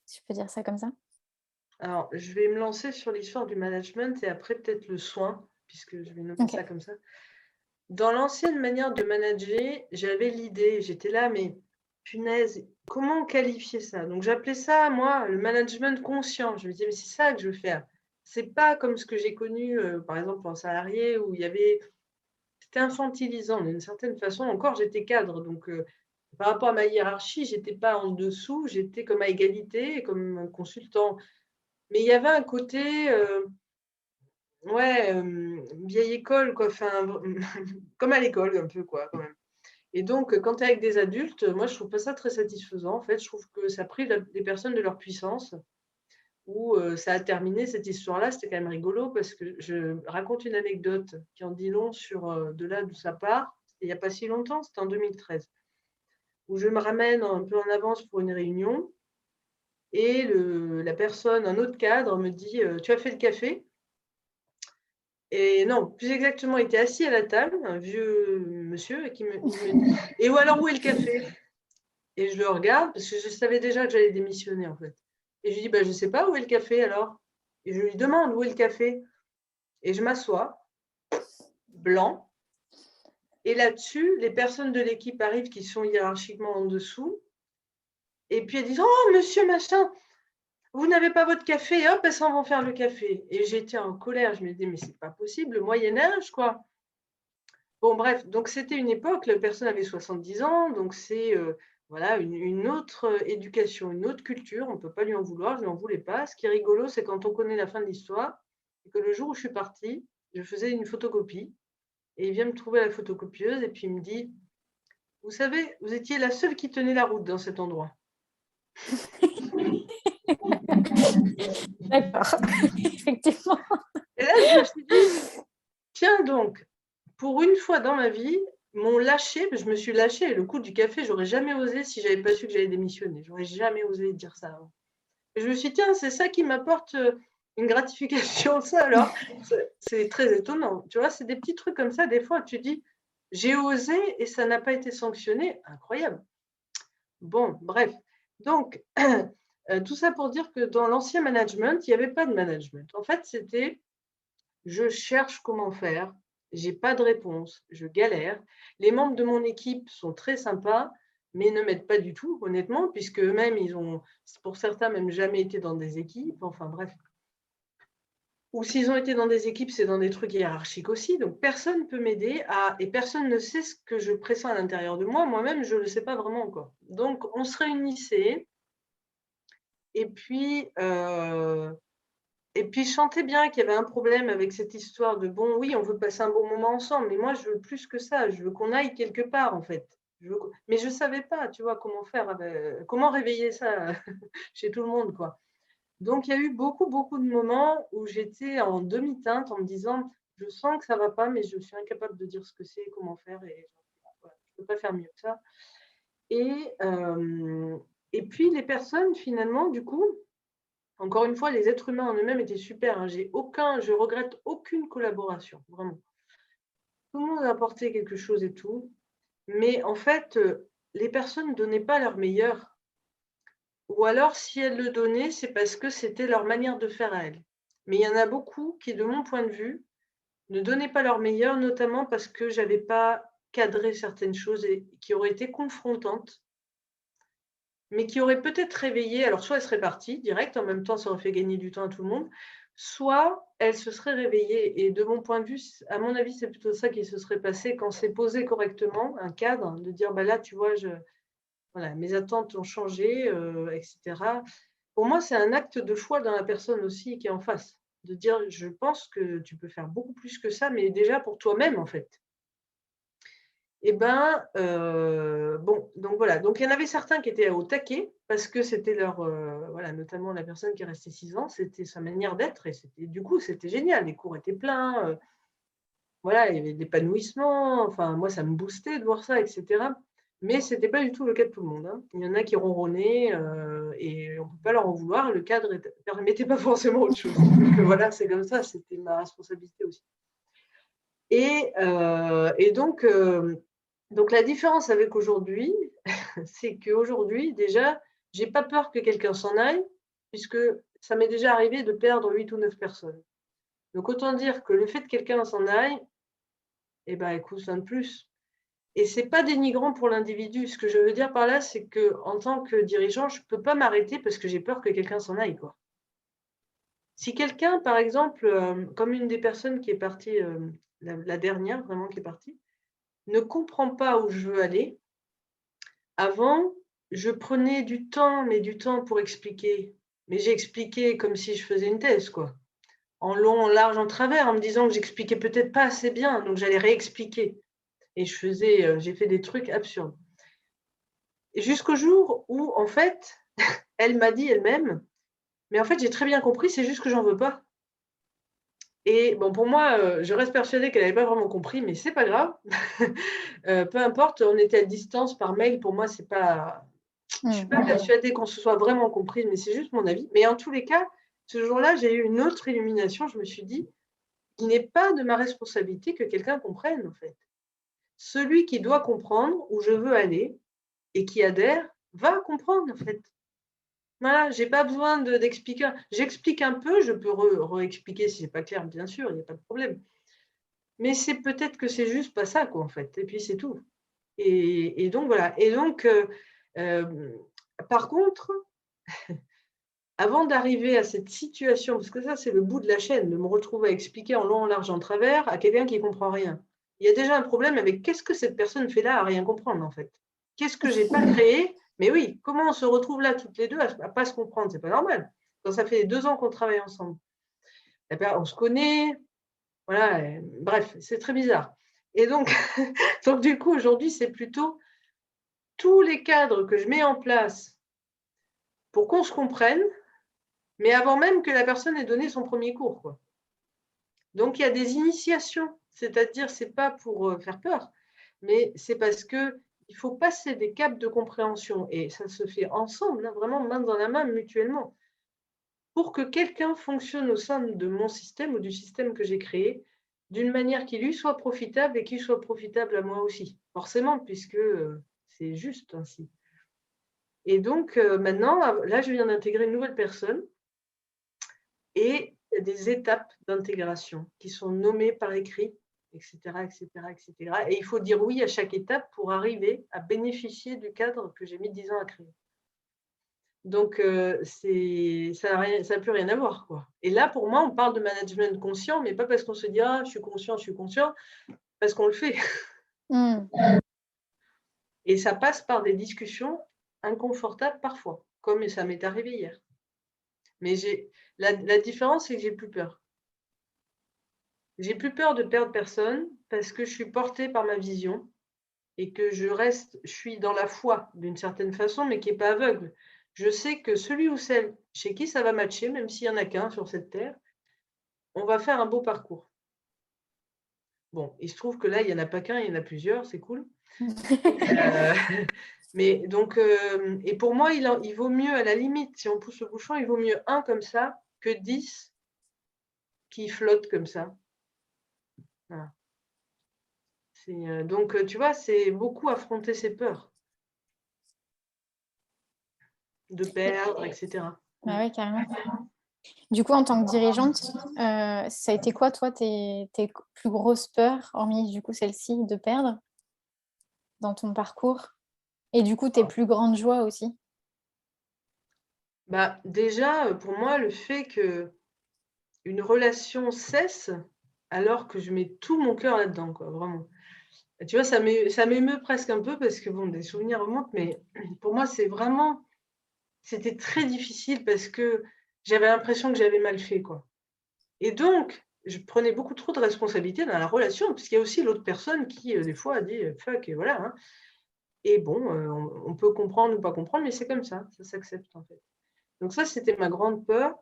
Speaker 1: si je peux dire ça comme ça?
Speaker 2: Alors, je vais me lancer sur l'histoire du management et après peut-être le soin, puisque je vais nommer
Speaker 1: OK.
Speaker 2: ça comme ça. Dans l'ancienne manière de manager, j'avais l'idée, j'étais là, mais punaise, comment qualifier ça? Donc j'appelais ça, moi, le management conscient. Je me disais, mais c'est ça que je veux faire. C'est pas comme ce que j'ai connu, par exemple, en salarié, où c'était infantilisant d'une certaine façon. Encore, j'étais cadre, donc par rapport à ma hiérarchie, j'étais pas en dessous, j'étais comme à égalité, comme un consultant. Mais il y avait un côté, ouais, vieille école quoi, enfin, comme à l'école un peu quoi, quand même. Et donc, quand tu es avec des adultes, moi je trouve pas ça très satisfaisant en fait. Je trouve que ça prive les personnes de leur puissance ou ça a terminé cette histoire-là. C'était quand même rigolo parce que je raconte une anecdote qui en dit long sur, de là d'où ça part. C'était il y a pas si longtemps, c'était en 2013, où je me ramène un peu en avance pour une réunion et la personne, un autre cadre me dit: «Tu as fait le café?» Et non, plus exactement, il était assis à la table, un vieux monsieur, et il me dit: «Et où alors, où est le café?» Et je le regarde parce que je savais déjà que j'allais démissionner, en fait. Et je lui dis: «Bah, je sais pas, où est le café alors?» Et je lui demande: «Où est le café?» Et je m'assois, blanc, et là-dessus, les personnes de l'équipe arrivent qui sont hiérarchiquement en dessous, et puis elles disent: «Oh monsieur machin, vous n'avez pas votre café?» Et hop, elles s'en vont faire le café. Et j'étais en colère, je me dis: «Mais c'est pas possible, le Moyen Âge, quoi!» Bon bref, donc c'était une époque, la personne avait 70 ans, donc c'est, voilà une autre, éducation, une autre culture, on ne peut pas lui en vouloir, je lui en voulais pas. Ce qui est rigolo, c'est quand on connaît la fin de l'histoire, c'est que le jour où je suis partie, je faisais une photocopie et il vient me trouver à la photocopieuse et puis il me dit: «Vous savez, vous étiez la seule qui tenait la route dans cet endroit».
Speaker 1: D'accord, effectivement.
Speaker 2: Et là, je me suis dit: «Tiens donc, pour une fois dans ma vie, m'ont lâché, je me suis lâchée. Le coup du café, j'aurais jamais osé si j'avais pas su que j'allais démissionner. J'aurais jamais osé dire ça avant. Et je me suis dit: «Tiens, c'est ça qui m'apporte, une gratification, ça alors?» C'est très étonnant. Tu vois? C'est des petits trucs comme ça, des fois, tu dis: «J'ai osé et ça n'a pas été sanctionné». Incroyable. Bon, bref, donc Tout ça pour dire que dans l'ancien management, il n'y avait pas de management. En fait, c'était je cherche comment faire, j'ai pas de réponse, je galère. Les membres de mon équipe sont très sympas, mais ne m'aident pas du tout, honnêtement, puisque eux-mêmes, ils ont, pour certains, même jamais été dans des équipes. Enfin bref. Ou s'ils ont été dans des équipes, c'est dans des trucs hiérarchiques aussi. Donc personne ne peut m'aider et personne ne sait ce que je pressens à l'intérieur de moi. Moi-même, je ne le sais pas vraiment, quoi. Donc on se réunissait et puis je sentais bien qu'il y avait un problème avec cette histoire de bon, oui, on veut passer un bon moment ensemble, mais moi, je veux plus que ça. Je veux qu'on aille quelque part, en fait. Mais je ne savais pas, tu vois, comment faire, comment réveiller ça chez tout le monde, quoi. Donc, il y a eu beaucoup, beaucoup de moments où j'étais en demi-teinte en me disant, je sens que ça ne va pas, mais je suis incapable de dire ce que c'est, comment faire, et voilà, je ne peux pas faire mieux que ça. Et, et puis, les personnes, finalement, du coup, encore une fois, les êtres humains en eux-mêmes étaient super, hein. Je regrette aucune collaboration, vraiment. Tout le monde a apporté quelque chose et tout, mais en fait, les personnes ne donnaient pas leur meilleur. Ou alors, si elles le donnaient, c'est parce que c'était leur manière de faire à elles. Mais il y en a beaucoup qui, de mon point de vue, ne donnaient pas leur meilleur, notamment parce que je n'avais pas cadré certaines choses et qui auraient été confrontantes, mais qui auraient peut-être réveillé. Alors, soit elles seraient parties direct, en même temps, ça aurait fait gagner du temps à tout le monde, soit elles se seraient réveillées. Et de mon point de vue, à mon avis, c'est plutôt ça qui se serait passé quand c'est posé correctement, un cadre, de dire bah là, tu vois, voilà, mes attentes ont changé, etc. Pour moi, c'est un acte de foi dans la personne aussi qui est en face, de dire je pense que tu peux faire beaucoup plus que ça, mais déjà pour toi-même, en fait. Et ben, bon, donc voilà. Donc il y en avait certains qui étaient au taquet parce que c'était leur, voilà, notamment la personne qui est restée 6 ans, c'était sa manière d'être et du coup, c'était génial. Les cours étaient pleins, voilà, il y avait de l'épanouissement. Enfin, moi, ça me boostait de voir ça, et cetera. Mais ce n'était pas du tout le cas de tout le monde, hein. Il y en a qui ronronnaient, et on ne peut pas leur en vouloir. Le cadre ne permettait pas forcément autre chose. Donc voilà, c'est comme ça, c'était ma responsabilité aussi. Et donc la différence avec aujourd'hui, c'est qu'aujourd'hui, déjà, j'ai pas peur que quelqu'un s'en aille, puisque ça m'est déjà arrivé de perdre 8 ou 9 personnes. Donc autant dire que le fait que quelqu'un s'en aille, eh ben, écoute, un de plus. Et c'est pas dénigrant pour l'individu. Ce que je veux dire par là, c'est qu'en tant que dirigeant, je peux pas m'arrêter parce que j'ai peur que quelqu'un s'en aille, quoi. Si quelqu'un, par exemple, comme une des personnes qui est partie, la dernière vraiment qui est partie, ne comprend pas où je veux aller. Avant, je prenais du temps, mais du temps pour expliquer. Mais j'ai expliqué comme si je faisais une thèse, quoi. En long, en large, en travers, en me disant que j'expliquais peut-être pas assez bien, donc j'allais réexpliquer. Et j'ai fait des trucs absurdes. Et jusqu'au jour où, en fait, elle m'a dit elle-même, mais en fait, j'ai très bien compris, c'est juste que j'en veux pas. Et bon, pour moi, je reste persuadée qu'elle n'avait pas vraiment compris, mais c'est pas grave. Peu importe, on était à distance par mail, pour moi, c'est pas je suis pas persuadée qu'on se soit vraiment comprise, mais c'est juste mon avis. Mais en tous les cas, ce jour-là, j'ai eu une autre illumination. Je me suis dit: «Il n'est pas de ma responsabilité que quelqu'un comprenne, en fait. Celui qui doit comprendre où je veux aller et qui adhère, va comprendre, en fait». Voilà, j'ai pas besoin d'expliquer. J'explique un peu, je peux réexpliquer si c'est pas clair, bien sûr, il n'y a pas de problème. Mais c'est peut-être que c'est juste pas ça, quoi, en fait, et puis c'est tout. Et donc voilà. Et donc, par contre, avant d'arriver à cette situation, parce que ça, c'est le bout de la chaîne, de me retrouver à expliquer en long, en large, en travers à quelqu'un qui ne comprend rien. Il y a déjà un problème avec qu'est-ce que cette personne fait là à rien comprendre, en fait. Qu'est-ce que j'ai pas créé? Mais oui, comment on se retrouve là toutes les deux à pas se comprendre? C'est pas normal. Quand ça fait 2 ans qu'on travaille ensemble. On se connaît, voilà, bref, c'est très bizarre. Et donc, donc du coup, aujourd'hui, c'est plutôt tous les cadres que je mets en place pour qu'on se comprenne, mais avant même que la personne ait donné son premier cours, quoi. Donc il y a des initiations, c'est-à-dire c'est pas pour, faire peur, mais c'est parce qu'il faut passer des caps de compréhension et ça se fait ensemble, hein, vraiment main dans la main, mutuellement, pour que quelqu'un fonctionne au sein de mon système ou du système que j'ai créé, d'une manière qui lui soit profitable et qui soit profitable à moi aussi. Forcément, puisque, c'est juste ainsi. Et donc, maintenant, là, je viens d'intégrer une nouvelle personne et il y a des étapes d'intégration qui sont nommées par écrit, et cetera, et cetera, et cetera. Et il faut dire oui à chaque étape pour arriver à bénéficier du cadre que j'ai mis 10 ans à créer. Donc, ça n'a plus rien à voir, quoi. Et là, pour moi, on parle de management conscient, mais pas parce qu'on se dit: «Ah, je suis conscient», parce qu'on le fait.
Speaker 1: Mmh.
Speaker 2: Et ça passe par des discussions inconfortables parfois, comme ça m'est arrivé hier. Mais la différence, c'est que j'ai plus peur. J'ai plus peur de perdre personne parce que je suis portée par ma vision et que je suis dans la foi d'une certaine façon, mais qui est pas aveugle. Je sais que celui ou celle chez qui ça va matcher, même s'il y en a qu'un sur cette terre, on va faire un beau parcours. Bon, il se trouve que là, il y en a pas qu'un, il y en a plusieurs, c'est cool. Heu, mais donc et pour moi, il vaut mieux à la limite, si on pousse le bouchon, il vaut mieux un comme ça que 10 qui flottent comme ça. Voilà. Donc tu vois, c'est beaucoup affronter ses peurs de
Speaker 1: Et
Speaker 2: perdre et cetera.
Speaker 1: bah,
Speaker 2: Mmh.
Speaker 1: ouais, carrément. Du coup, en tant que dirigeante, ça a été quoi, toi, tes plus grosses peurs, hormis, du coup, celle-ci de perdre, dans ton parcours? Et du coup, tes plus grandes joies aussi?
Speaker 2: Bah, déjà, pour moi, le fait qu'une relation cesse alors que je mets tout mon cœur là-dedans, quoi, vraiment. Et tu vois, ça m'émeut presque un peu parce que bon, des souvenirs remontent, mais pour moi, c'était très difficile parce que j'avais l'impression que j'avais mal fait, quoi. Et donc, je prenais beaucoup trop de responsabilités dans la relation, puisqu'il y a aussi l'autre personne qui, des fois, a dit: «Fuck» et voilà, hein. Et bon, on peut comprendre ou pas comprendre, mais c'est comme ça s'accepte, en fait. Donc ça, c'était ma grande peur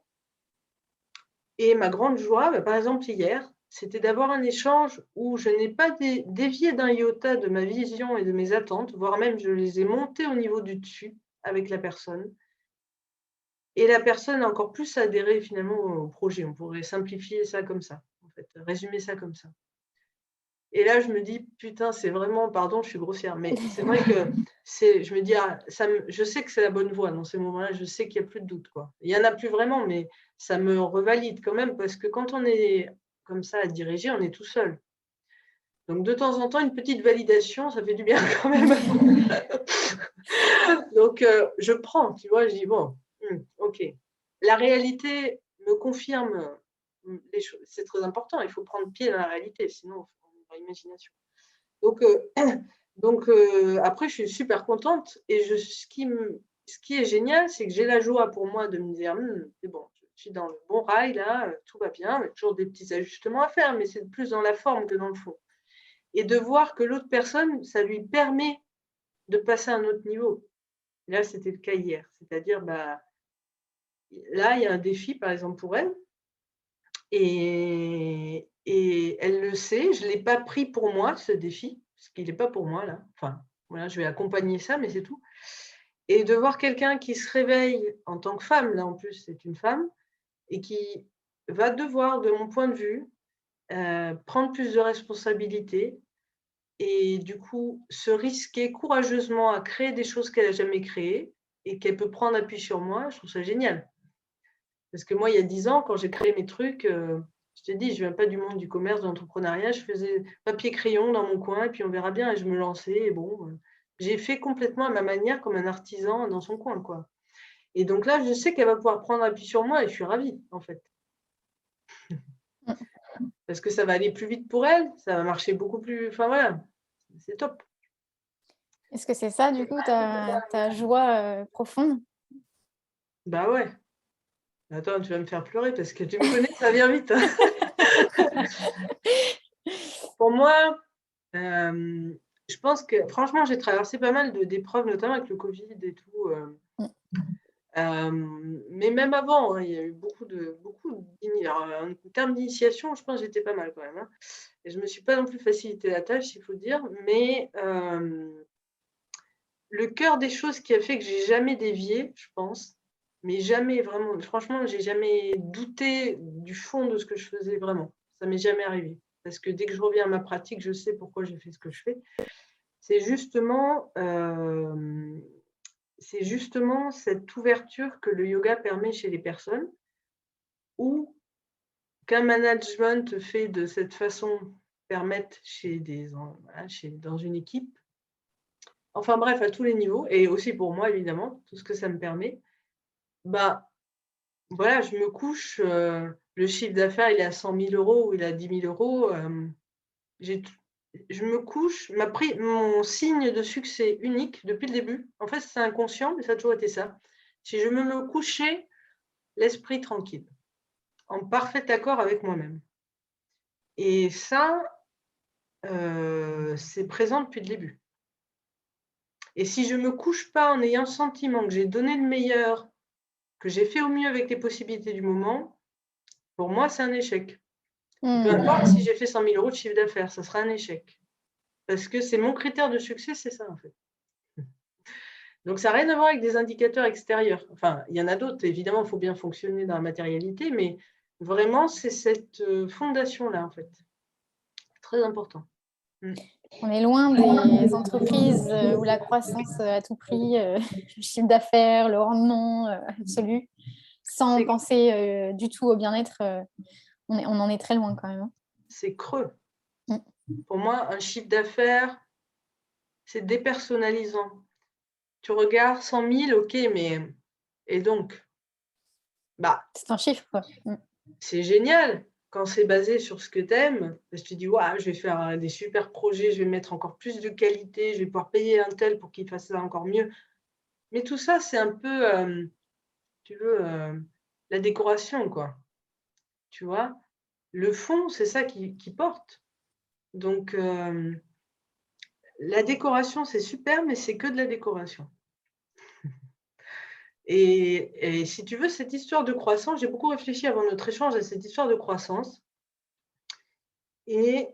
Speaker 2: et ma grande joie, bah, par exemple hier, c'était d'avoir un échange où je n'ai pas dévié d'un iota de ma vision et de mes attentes, voire même je les ai montées au niveau du dessus avec la personne. Et la personne a encore plus adhéré finalement au projet. On pourrait simplifier ça comme ça, en fait, résumer ça comme ça. Et là, je me dis: «Putain, c'est vraiment» pardon, je suis grossière, mais c'est vrai que je me dis: «Ah, je sais que c'est la bonne voie dans ces moments-là, je sais qu'il y a plus de doute, quoi». Il y en a plus vraiment, mais ça me revalide quand même parce que quand on est comme ça à diriger, on est tout seul. Donc de temps en temps, une petite validation, ça fait du bien quand même. Donc je prends, tu vois? Je dis: «Bon, OK». La réalité me confirme, les choses. C'est très important, il faut prendre pied dans la réalité, sinon on est dans l'imagination. Donc après je suis super contente et ce qui est génial, c'est que j'ai la joie pour moi de me dire: c'est bon, je suis dans le bon rail là, tout va bien». Il y a toujours des petits ajustements à faire, mais c'est plus dans la forme que dans le fond et de voir que l'autre personne, ça lui permet de passer à un autre niveau. Là, c'était le cas hier. C'est-à-dire, bah, là, il y a un défi, par exemple, pour elle et elle le sait. Je ne l'ai pas pris pour moi, ce défi, parce qu'il est pas pour moi, là. Enfin, voilà, je vais accompagner ça, mais c'est tout et de voir quelqu'un qui se réveille en tant que femme, là, en plus, c'est une femme et qui va devoir, de mon point de vue, prendre plus de responsabilités et du coup, se risquer courageusement à créer des choses qu'elle a jamais créées et qu'elle peut prendre appui sur moi. Je trouve ça génial. Parce que moi, il y a 10 ans, quand j'ai créé mes trucs, je t'ai dit, je viens pas du monde du commerce, de l'entrepreneuriat. Je faisais papier-crayon dans mon coin et puis on verra bien et je me lançais et bon, j'ai fait complètement à ma manière comme un artisan dans son coin, quoi. Et donc là, je sais qu'elle va pouvoir prendre appui sur moi et je suis ravie, en fait.
Speaker 1: Mmh.
Speaker 2: Parce que ça va aller plus vite pour elle, ça va marcher beaucoup plus enfin voilà, c'est top.
Speaker 1: Est-ce que c'est ça, du coup, ta joie, profonde?
Speaker 2: Bah ouais. Attends, tu vas me faire pleurer parce que tu me connais, ça vient vite, hein. Pour moi, je pense que franchement, j'ai traversé pas mal d'épreuves, notamment avec le covid et tout,
Speaker 1: Mmh.
Speaker 2: mais même avant, hein, il y a eu beaucoup alors, en termes d'initiation, je pense que j'étais pas mal quand même, hein et je me suis pas non plus facilité la tâche, il faut dire, mais le cœur des choses qui a fait que j'ai jamais dévié, je pense, mais jamais vraiment, franchement, j'ai jamais douté du fond de ce que je faisais vraiment. Ça m'est jamais arrivé. Parce que dès que je reviens à ma pratique, je sais pourquoi j'ai fait ce que je fais. C'est justement, c'est justement cette ouverture que le yoga permet chez les personnes ou qu'un management fait de cette façon permettre dans une équipe. Enfin bref, à tous les niveaux et aussi pour moi évidemment, tout ce que ça me permet. Bah, voilà, je me couche, le chiffre d'affaires il est à 100 000 € ou il est à 10 000 €, j'ai t je me couche, mon signe de succès unique depuis le début, en fait, c'est inconscient, mais ça a toujours été ça. Si je me coucher l'esprit tranquille, en parfait accord avec moi-même et ça, c'est présent depuis le début et si je me couche pas en ayant le sentiment que j'ai donné le meilleur, que j'ai fait au mieux avec les possibilités du moment, pour moi, c'est un échec. Peu importe si j'ai fait 100 000 € de chiffre d'affaires, ça sera un échec. Parce que c'est mon critère de succès, c'est ça, en fait. Donc ça n'a rien à voir avec des indicateurs extérieurs. Enfin, il y en a d'autres, évidemment, il faut bien fonctionner dans la matérialité, mais vraiment, c'est cette, fondation-là, en fait. Très important.
Speaker 1: On est loin des entreprises où la croissance à tout prix, le chiffre d'affaires, le rendement absolu, sans
Speaker 2: C'est
Speaker 1: penser du tout au bien-être. On en est très loin quand même.
Speaker 2: c'est creux.
Speaker 1: Mm.
Speaker 2: Pour moi, un chiffre d'affaires, c'est dépersonnalisant. Tu regardes 100 000, OK, mais et donc? Bah,
Speaker 1: C'est un chiffre, quoi.
Speaker 2: c'est génial quand c'est basé sur ce que tu aimes, parce que tu dis: «Waouh, je vais faire, des super projets, je vais mettre encore plus de qualité, je vais pouvoir payer un tel pour qu'il fasse ça encore mieux». Mais tout ça, c'est un peu, tu veux, la décoration, quoi, tu vois? Le fond, c'est ça qui porte. Donc, la décoration, c'est super, mais c'est que de la décoration. Et si tu veux, cette histoire de croissance, j'ai beaucoup réfléchi avant notre échange à cette histoire de croissance et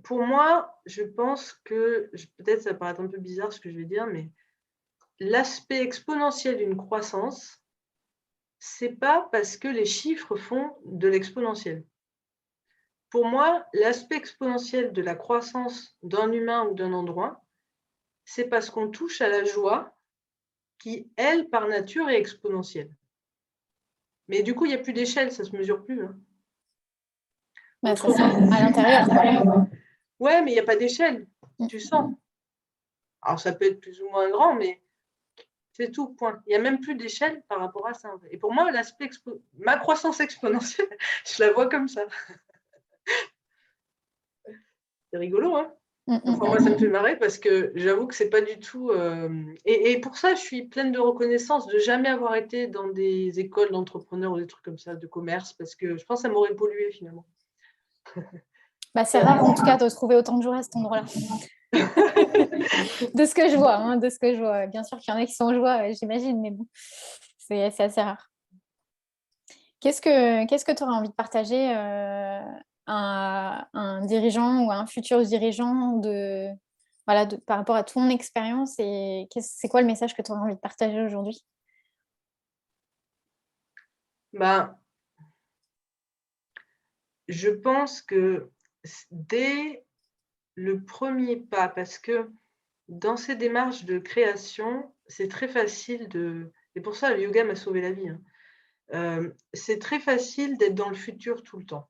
Speaker 2: pour moi, je pense que peut-être ça paraît un peu bizarre ce que je vais dire, mais l'aspect exponentiel d'une croissance, c'est pas parce que les chiffres font de l'exponentiel. Pour moi, l'aspect exponentiel de la croissance d'un humain ou d'un endroit, c'est parce qu'on touche à la joie qui, elle, par nature, est exponentielle. Mais du coup, il n'y a plus d'échelle, ça ne se mesure plus, hein.
Speaker 1: Bah, ça sent à l'intérieur, quoi.
Speaker 2: Ouais, mais il n'y a pas d'échelle, tu sens. Alors ça peut être plus ou moins grand, mais c'est tout, point. Il n'y a même plus d'échelle par rapport à ça. Et pour moi, ma croissance exponentielle, je la vois comme ça. C'est rigolo, hein? Enfin, moi, ça me fait marrer parce que j'avoue que c'est pas du tout. Et pour ça, je suis pleine de reconnaissance de jamais avoir été dans des écoles d'entrepreneurs ou des trucs comme ça, de commerce, parce que je pense que ça m'aurait pollué finalement.
Speaker 1: Bah, c'est rare en tout cas de trouver autant de joie à cet endroit-là. De ce que je vois, hein, de ce que je vois. Bien sûr qu'il y en a qui sont en joie, j'imagine, mais bon, c'est assez rare. Qu'est-ce que tu aurais envie de partager à un dirigeant ou à un futur dirigeant par rapport à ton expérience et c'est quoi le message que tu aurais envie de partager aujourd'hui?
Speaker 2: Ben, je pense que dès le premier pas, parce que dans ces démarches de création, c'est très facile et pour ça, le yoga m'a sauvé la vie, hein. C'est très facile d'être dans le futur tout le temps.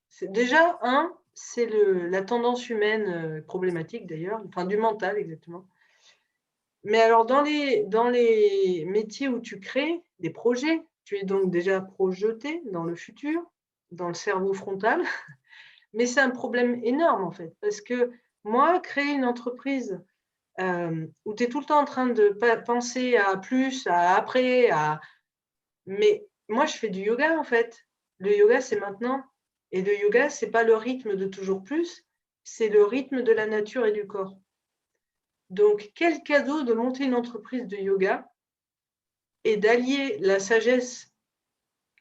Speaker 2: C'est déjà c'est la tendance humaine, problématique d'ailleurs, enfin du mental exactement. Mais alors dans les métiers où tu crées des projets, tu es donc déjà projeté dans le futur, dans le cerveau frontal, mais c'est un problème énorme en fait, parce que moi, créer une entreprise, où tu es tout le temps en train de penser à plus, à après, mais moi je fais du yoga en fait. Le yoga, c'est maintenant et le yoga, c'est pas le rythme de toujours plus, c'est le rythme de la nature et du corps. Donc quel cadeau de monter une entreprise de yoga et d'allier la sagesse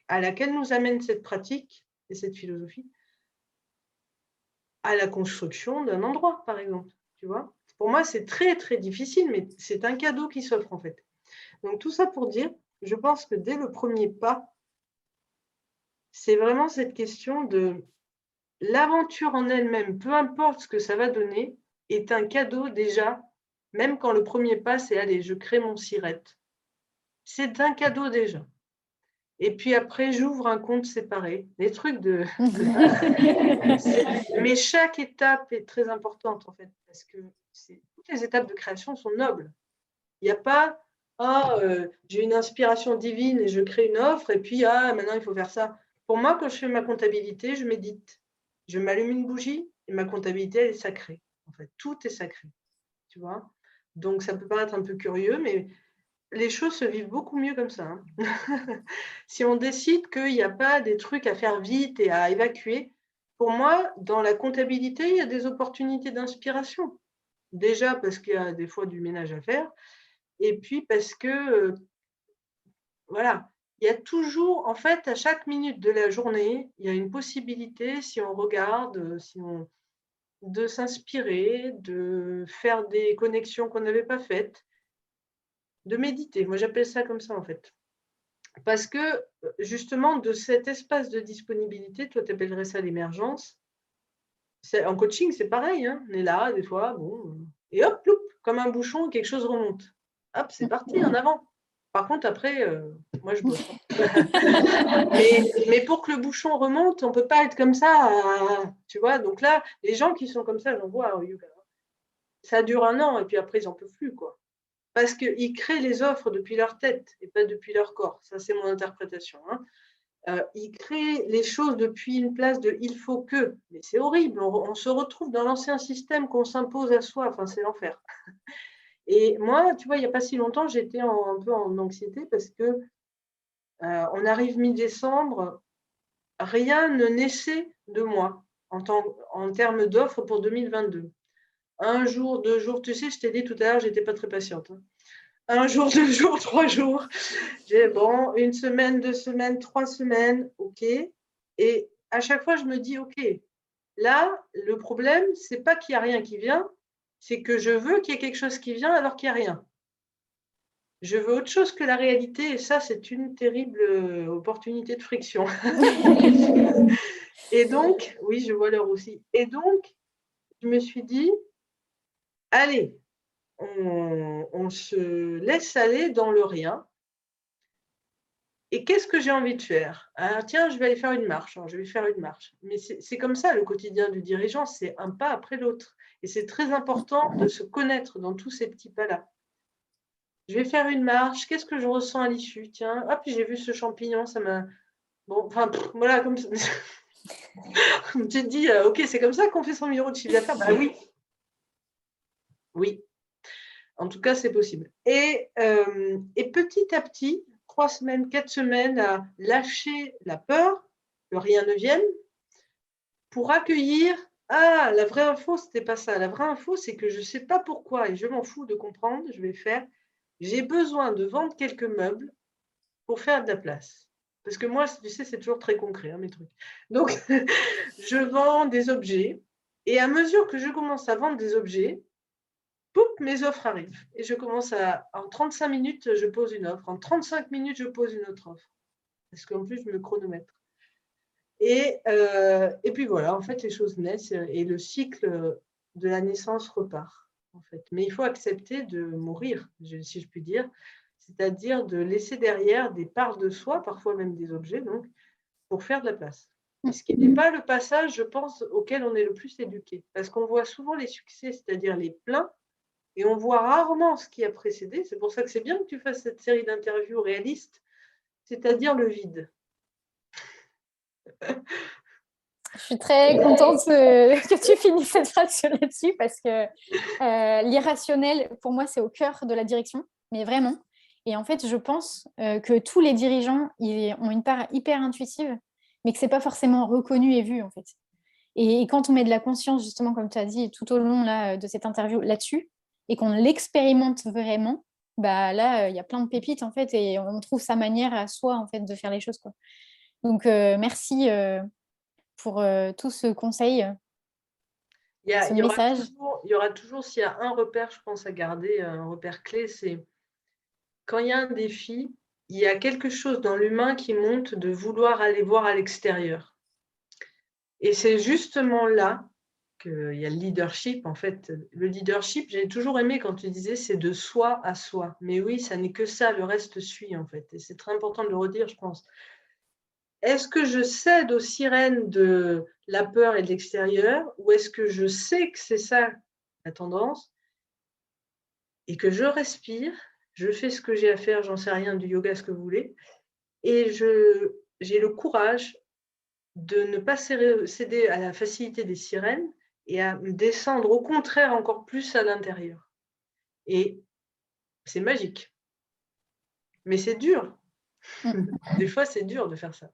Speaker 2: à laquelle nous amène cette pratique et cette philosophie à la construction d'un endroit, par exemple, tu vois? Pour moi, c'est très, très difficile, mais c'est un cadeau qui s'offre, en fait. Donc tout ça pour dire, je pense que dès le premier pas, c'est vraiment cette question de l'aventure en elle-même, peu importe ce que ça va donner, est un cadeau déjà Même quand le premier pas, c'est allez, je crée mon sirette. C'est un cadeau déjà. Et puis après, j'ouvre un compte séparé. Des trucs de mais chaque étape est très importante en fait, parce que toutes les étapes de création sont nobles. Il n'y a pas ah, j'ai une inspiration divine et je crée une offre, et puis ah, maintenant il faut faire ça. Pour moi, quand je fais ma comptabilité, je médite. Je m'allume une bougie et ma comptabilité, elle est sacrée. En fait, tout est sacré. Tu vois? Donc ça peut paraître un peu curieux, mais les choses se vivent beaucoup mieux comme ça, hein. Si on décide qu'il n'y a pas des trucs à faire vite et à évacuer, pour moi, dans la comptabilité, il y a des opportunités d'inspiration. Déjà parce qu'il y a des fois du ménage à faire, et puis parce que, voilà, il y a toujours, en fait, à chaque minute de la journée, il y a une possibilité, si on regarde, de s'inspirer, de faire des connexions qu'on n'avait pas faites, de méditer. Moi, j'appelle ça comme ça, en fait. Parce que, justement, de cet espace de disponibilité, toi, tu appellerais ça l'émergence. En coaching, c'est pareil, hein. On est là, des fois, bon, et hop, ploup, comme un bouchon, quelque chose remonte. Hop, c'est parti, en avant. Par contre, après, moi, je bosse, hein. Mais pour que le bouchon remonte, on ne peut pas être comme ça, tu vois. Donc là, les gens qui sont comme ça, j'en vois au yoga, ça dure 1 an et puis après, ils n'en peuvent plus, quoi. Parce qu'ils créent les offres depuis leur tête et pas depuis leur corps. Ça, c'est mon interprétation, hein. Ils créent les choses depuis une place de il faut que. Mais c'est horrible. On se retrouve dans l'ancien système qu'on s'impose à soi. Enfin, c'est l'enfer. Et moi, tu vois, il n'y a pas si longtemps, j'étais un peu en anxiété parce que on arrive mi-décembre, rien ne naissait de moi en termes d'offres pour 2022. Un jour, 2 jours, tu sais, je t'ai dit tout à l'heure, j'étais pas très patiente, hein. Un jour, 2 jours, 3 jours. J'ai bon, 1 semaine, 2 semaines, 3 semaines, OK. Et à chaque fois, je me dis: «OK, là, le problème, c'est pas qu'il y a rien qui vient, c'est que je veux qu'il y ait quelque chose qui vient alors qu'il y a rien. Je veux autre chose que la réalité, et ça, c'est une terrible, opportunité de friction». Et donc oui, je vois l'heure aussi. Et donc, je me suis dit: «Allez, on se laisse aller dans le rien. Et qu'est-ce que j'ai envie de faire? Ah tiens, je vais aller faire une marche. Alors, je vais faire une marche. Mais c'est comme ça le quotidien du dirigeant, c'est un pas après l'autre. Et c'est très important de se connaître dans tous ces petits pas-là. Je vais faire une marche, qu'est-ce que je ressens à l'issue? Tiens, hop, j'ai vu ce champignon, ça m'a bon, enfin, voilà, comme ça. Tu te dis: «OK, c'est comme ça qu'on fait 100 000 € de chiffre d'affaires?» Bah oui, oui, en tout cas, c'est possible. Et petit à petit, 3 semaines, 4 semaines à lâcher la peur que rien ne vienne, pour accueillir: «Ah, la vraie info, c'était pas ça. La vraie info, c'est que je sais pas pourquoi et je m'en fous de comprendre, je vais faire. J'ai besoin de vendre quelques meubles pour faire de la place». Parce que moi, tu sais, c'est toujours très concret, hein, mes trucs. Donc je vends des objets, et à mesure que je commence à vendre des objets, poup, mes offres arrivent et je commence à en 35 minutes, je pose une offre. En 35 minutes, je pose une autre offre. Parce qu'en plus, je me chronomètre. Et puis voilà, en fait, les choses naissent et le cycle de la naissance repart, en fait. Mais il faut accepter de mourir, si je puis dire, c'est-à-dire de laisser derrière des parts de soi, parfois même des objets, donc, pour faire de la place. Et ce qui n'est pas le passage, je pense, auquel on est le plus éduqué. Parce qu'on voit souvent les succès, c'est-à-dire les pleins, et on voit rarement ce qui a précédé. C'est pour ça que c'est bien que tu fasses cette série d'interviews réalistes, c'est-à-dire le vide.
Speaker 1: Je suis très contente que tu finisses cette phrase là-dessus parce que l'irrationnel, pour moi, c'est au cœur de la direction, mais vraiment. Et en fait, je pense que tous les dirigeants ils ont une part hyper intuitive, mais que ce n'est pas forcément reconnu et vu, en fait. Et quand on met de la conscience, justement, comme tu as dit, tout au long là, de cette interview là-dessus, et qu'on l'expérimente vraiment, bah, là, il y a plein de pépites, en fait, et on trouve sa manière à soi, en fait, de faire les choses, quoi. Donc, merci pour tout ce conseil, ce
Speaker 2: Il y aura
Speaker 1: message.
Speaker 2: toujours, il y aura toujours, s'il y a un repère, je pense, à garder, un repère clé, c'est quand il y a un défi, il y a quelque chose dans l'humain qui monte de vouloir aller voir à l'extérieur. Et c'est justement là qu'il y a le leadership, en fait. Le leadership, j'ai toujours aimé quand tu disais c'est de soi à soi. Mais oui, ça n'est que ça, le reste suit, en fait. Et c'est très important de le redire, je pense. Est-ce que je cède aux sirènes de la peur et de l'extérieur, ou est-ce que je sais que c'est ça la tendance et que je respire, je fais ce que j'ai à faire, j'en sais rien, du yoga, ce que vous voulez, et j'ai le courage de ne pas céder à la facilité des sirènes et à me descendre au contraire encore plus à l'intérieur. Et c'est magique. Mais c'est dur. Des fois, c'est dur de faire ça.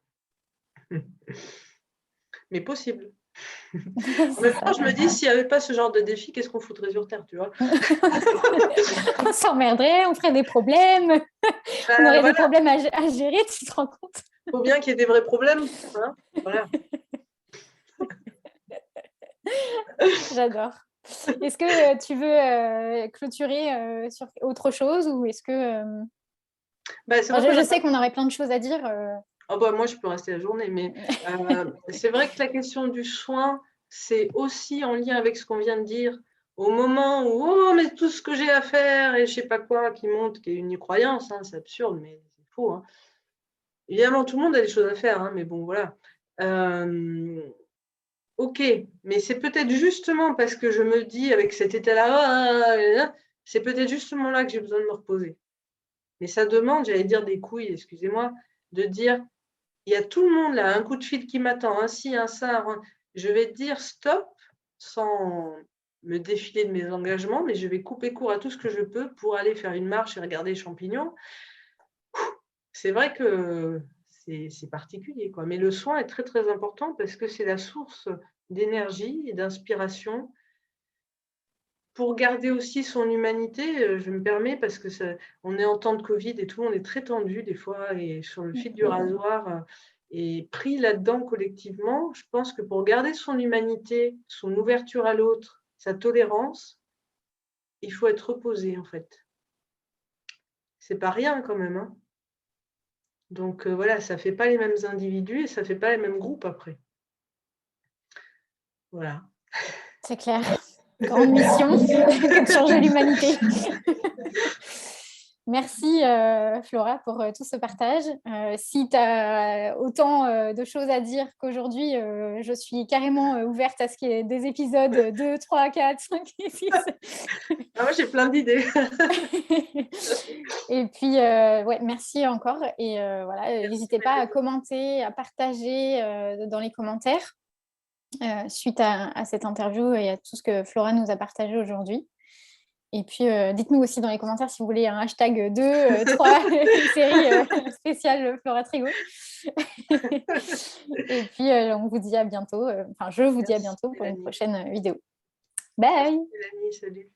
Speaker 2: Mais possible. En même temps, je me dis, s'il n'y avait pas ce genre de défi, qu'est-ce qu'on foutrait sur Terre, tu vois?
Speaker 1: On s'emmerderait, on ferait des problèmes, on aurait des problèmes à gérer, tu te rends compte?
Speaker 2: Il faut bien qu'il y ait des vrais problèmes. Hein, voilà.
Speaker 1: J'adore. Est-ce que tu veux clôturer sur autre chose ou est-ce que... je sais qu'on aurait plein de choses à dire.
Speaker 2: Oh bah, moi, je peux rester la journée, mais c'est vrai que la question du soin, c'est aussi en lien avec ce qu'on vient de dire. Au moment où, oh, mais tout ce que j'ai à faire et je sais pas quoi qui monte, qui est une croyance, hein, c'est absurde, mais c'est faux. Hein. Évidemment, tout le monde a des choses à faire, hein, mais bon, voilà. Ok, mais c'est peut-être justement parce que je me dis avec cet état-là, c'est peut-être justement là que j'ai besoin de me reposer. Mais ça demande, j'allais dire des couilles, excusez-moi, de dire, il y a tout le monde là, un coup de fil qui m'attend, un ci, un ça, je vais dire stop sans me défiler de mes engagements, mais je vais couper court à tout ce que je peux pour aller faire une marche et regarder les champignons. C'est vrai que c'est particulier, quoi. Mais le soin est très, très important parce que c'est la source d'énergie et d'inspiration pour garder aussi son humanité. Je me permets parce que on est en temps de Covid et tout, on est très tendu des fois et sur le fil du rasoir et pris là-dedans collectivement. Je pense que pour garder son humanité, son ouverture à l'autre, sa tolérance, il faut être reposé en fait. C'est pas rien quand même, hein. Donc voilà, ça ne fait pas les mêmes individus et ça ne fait pas les mêmes groupes après. Voilà.
Speaker 1: C'est clair. Grande mission de changer l'humanité. Merci Flora pour tout ce partage. Si tu as autant de choses à dire qu'aujourd'hui, je suis carrément ouverte à ce qu'il y ait des épisodes 2, 3, 4, 5 et 6.
Speaker 2: Moi, j'ai plein d'idées.
Speaker 1: Et puis, ouais, merci encore. Et voilà, n'hésitez pas à commenter, à partager dans les commentaires suite à cette interview et à tout ce que Flora nous a partagé aujourd'hui. Et puis, dites-nous aussi dans les commentaires si vous voulez un hashtag 2, 3, une série spéciale Flora Trigo. Et puis, on vous dit à bientôt. Enfin, je vous dis à bientôt pour une prochaine vidéo. Bye!
Speaker 2: Merci, Mélanie, salut.